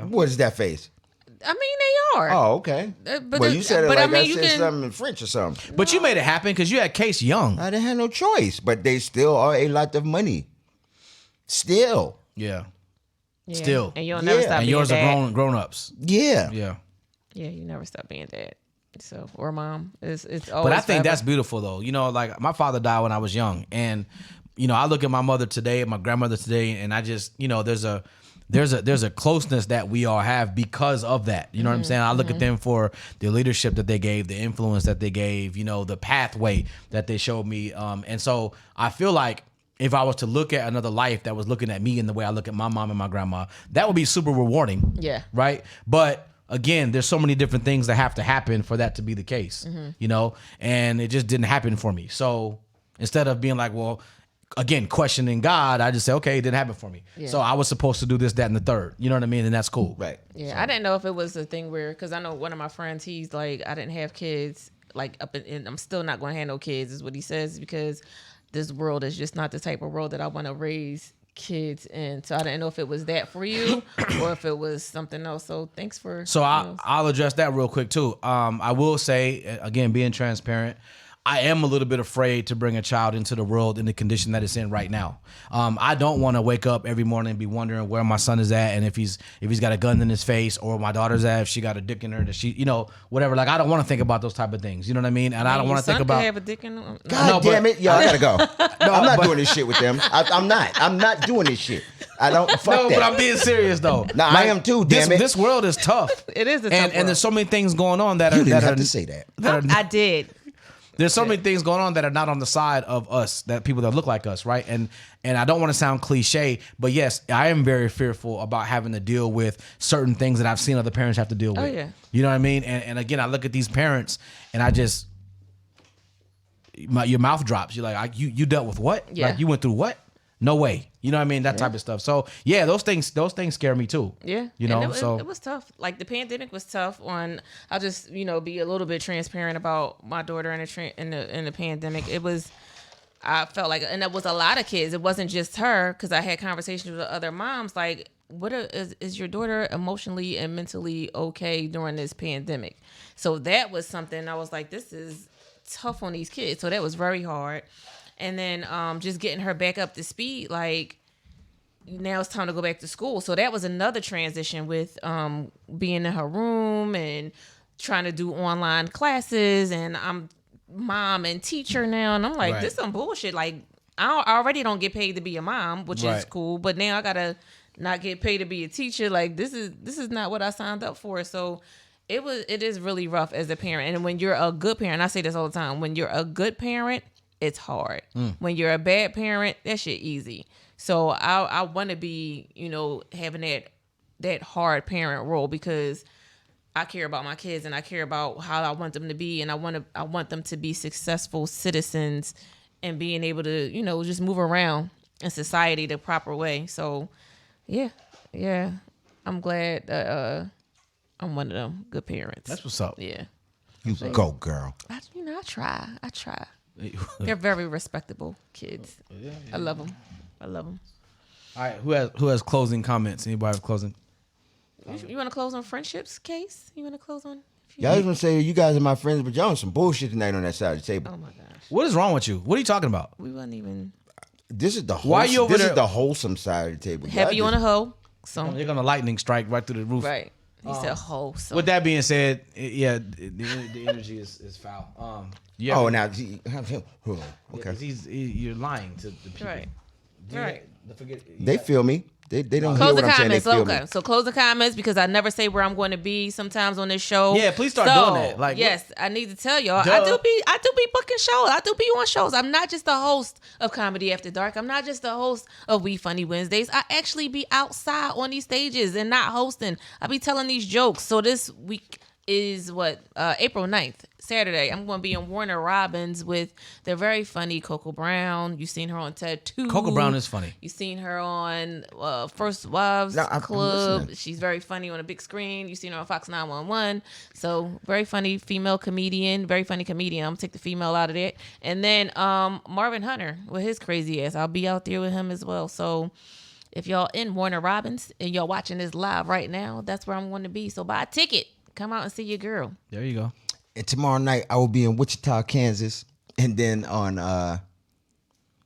What is that face? I mean, they are. Oh, okay. But well, the- you said it but I like I, mean, you said can- something in French or something. But you made it happen because you had Case young. I didn't have no choice, but they still are a lot of money. Still. Yeah. Yeah. Still. And you'll never Yeah. stop And being yours dad. are grown ups. Yeah. Yeah. Yeah, you never stop being dad. So or mom. It's always. But I think forever. that's beautiful though. You know, like my father died when I was young. And, you know, I look at my mother today and my grandmother today, and I just, you know, there's a closeness that we all have because of that. You know what I'm saying? I look at them for the leadership that they gave, the influence that they gave, you know, the pathway that they showed me. And so I feel like if I was to look at another life that was looking at me in the way I look at my mom and my grandma, that would be super rewarding. Yeah. Right. But again, there's so many different things that have to happen for that to be the case, you know, and it just didn't happen for me. So instead of being like, well, again, questioning God, I just say, okay, it didn't happen for me. Yeah. So I was supposed to do this, that, and the third. You know what I mean? And that's cool. Right. Yeah, so. I didn't know if it was a thing where, because I know one of my friends, he's like, I didn't have kids, like and I'm still not going to have no kids, is what he says, because this world is just not the type of world that I want to raise kids in. So I didn't know if it was that for you or if it was something else. So thanks for. So I'll address that real quick too. I will say, again, being transparent, I am a little bit afraid to bring a child into the world in the condition that it's in right now. I don't want to wake up every morning and be wondering where my son is at and if he's got a gun in his face, or my daughter's at, if she got a dick in her, that she, you know, whatever. Like, I don't want to think about those type of things. You know what I mean? And I don't want to think about. Have a dick in them? God damn it, yo, I gotta go. I'm not doing this shit with them. I'm not doing this shit. I don't. Fuck No, that. but I'm being serious though. Nah, I am too. Damn it. This world is tough. It is a tough and world. there's so many things going on that You are didn't that have are to say that. I did. There's so many things going on that are not on the side of us, that people that look like us, right? And I don't want to sound cliche, but yes, I am very fearful about having to deal with certain things that I've seen other parents have to deal with. Oh, yeah. You know what I mean? And again, I look at these parents and I just, your mouth drops. You're like, you dealt with what? Yeah. Like, you went through what? No way. You know what I mean? That type of stuff. So yeah, those things scare me too. Yeah. You know, and so it was tough. Like, the pandemic was tough on, I'll just, be a little bit transparent about my daughter in the pandemic. It was, I felt like, and it was a lot of kids. It wasn't just her, because I had conversations with other moms like, is your daughter emotionally and mentally okay during this pandemic? So that was something I was like, this is tough on these kids. So that was very hard. And then just getting her back up to speed, like, now it's time to go back to school. So that was another transition with being in her room and trying to do online classes. And I'm mom and teacher now. And I'm like, Right. This is some bullshit. Like, I already don't get paid to be a mom, which is cool. But now I got to not get paid to be a teacher. Like, this is not what I signed up for. So it is really rough as a parent. And when you're a good parent, I say this all the time, when you're a good parent, it's hard. When you're a bad parent, that shit easy. So I want to be, having that hard parent role, because I care about my kids and I care about how I want them to be, and I want them to be successful citizens and being able to, just move around in society the proper way. So yeah, I'm glad I'm one of them good parents. that's what's up. Yeah. You go, girl. I try. They're very respectable kids. I love them. All right, who has closing comments? Anybody have closing? You want to close on friendships, Case? You want to close on? Y'all just want to say you guys are my friends, but y'all on some bullshit tonight on that side of the table. Oh my gosh, What is wrong with you? What are you talking about? we wasn't even This is the Why you over this there- is the wholesome side of the table. heavy Y'all on a hoe. So You're gonna lightning strike right through the roof. right, he said hoe. So With that being said, yeah, the energy is foul. Yeah. Oh, now okay. You're lying to the people. right. Yeah, Right. Forget, They feel me. They don't Close hear the what I'm saying. They comments. feel Okay, me. so close the comments, because I never say where I'm going to be sometimes on this show. Yeah, please start doing that. Like, yes, I need to tell y'all. Duh. I do be booking shows. I do be on shows. I'm not just the host of Comedy After Dark. I'm not just the host of We Funny Wednesdays. I actually be outside on these stages and not hosting. I be telling these jokes. So this week is April 9th, Saturday. I'm going to be in Warner Robins with the very funny Coco Brown. You've seen her on TED 2. Coco Brown is funny. You've seen her on First Wives No, I'm Club. listening. She's very funny on a big screen. You've seen her on Fox 911. So very funny female comedian. Very funny comedian. I'm going to take the female out of that. And then Marvin Hunter with his crazy ass. I'll be out there with him as well. So if y'all in Warner Robins and y'all watching this live right now, that's where I'm going to be. So buy a ticket. Come out and see your girl. There you go. And tomorrow night I will be in Wichita, Kansas, and then on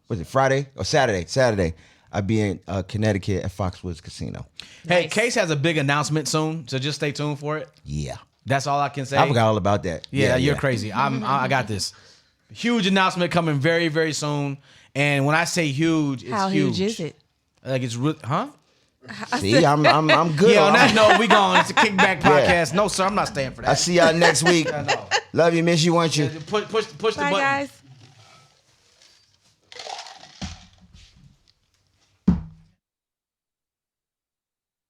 was it Friday or Saturday? Saturday I'll be in Connecticut at Foxwoods Casino. Hey, Nice. Case has a big announcement soon, so just stay tuned for it. Yeah, That's all I can say. I forgot all about that. Yeah, you're crazy. I got this. Huge announcement coming very, very soon. And when I say huge, it's How huge is it? Like it's huh? See, I'm good. Yeah, on that note, we going. It's a Kickback Podcast. No, sir, I'm not staying for that. I see y'all next week. I know. Love you, miss you, want you. Push the Bye, button. guys.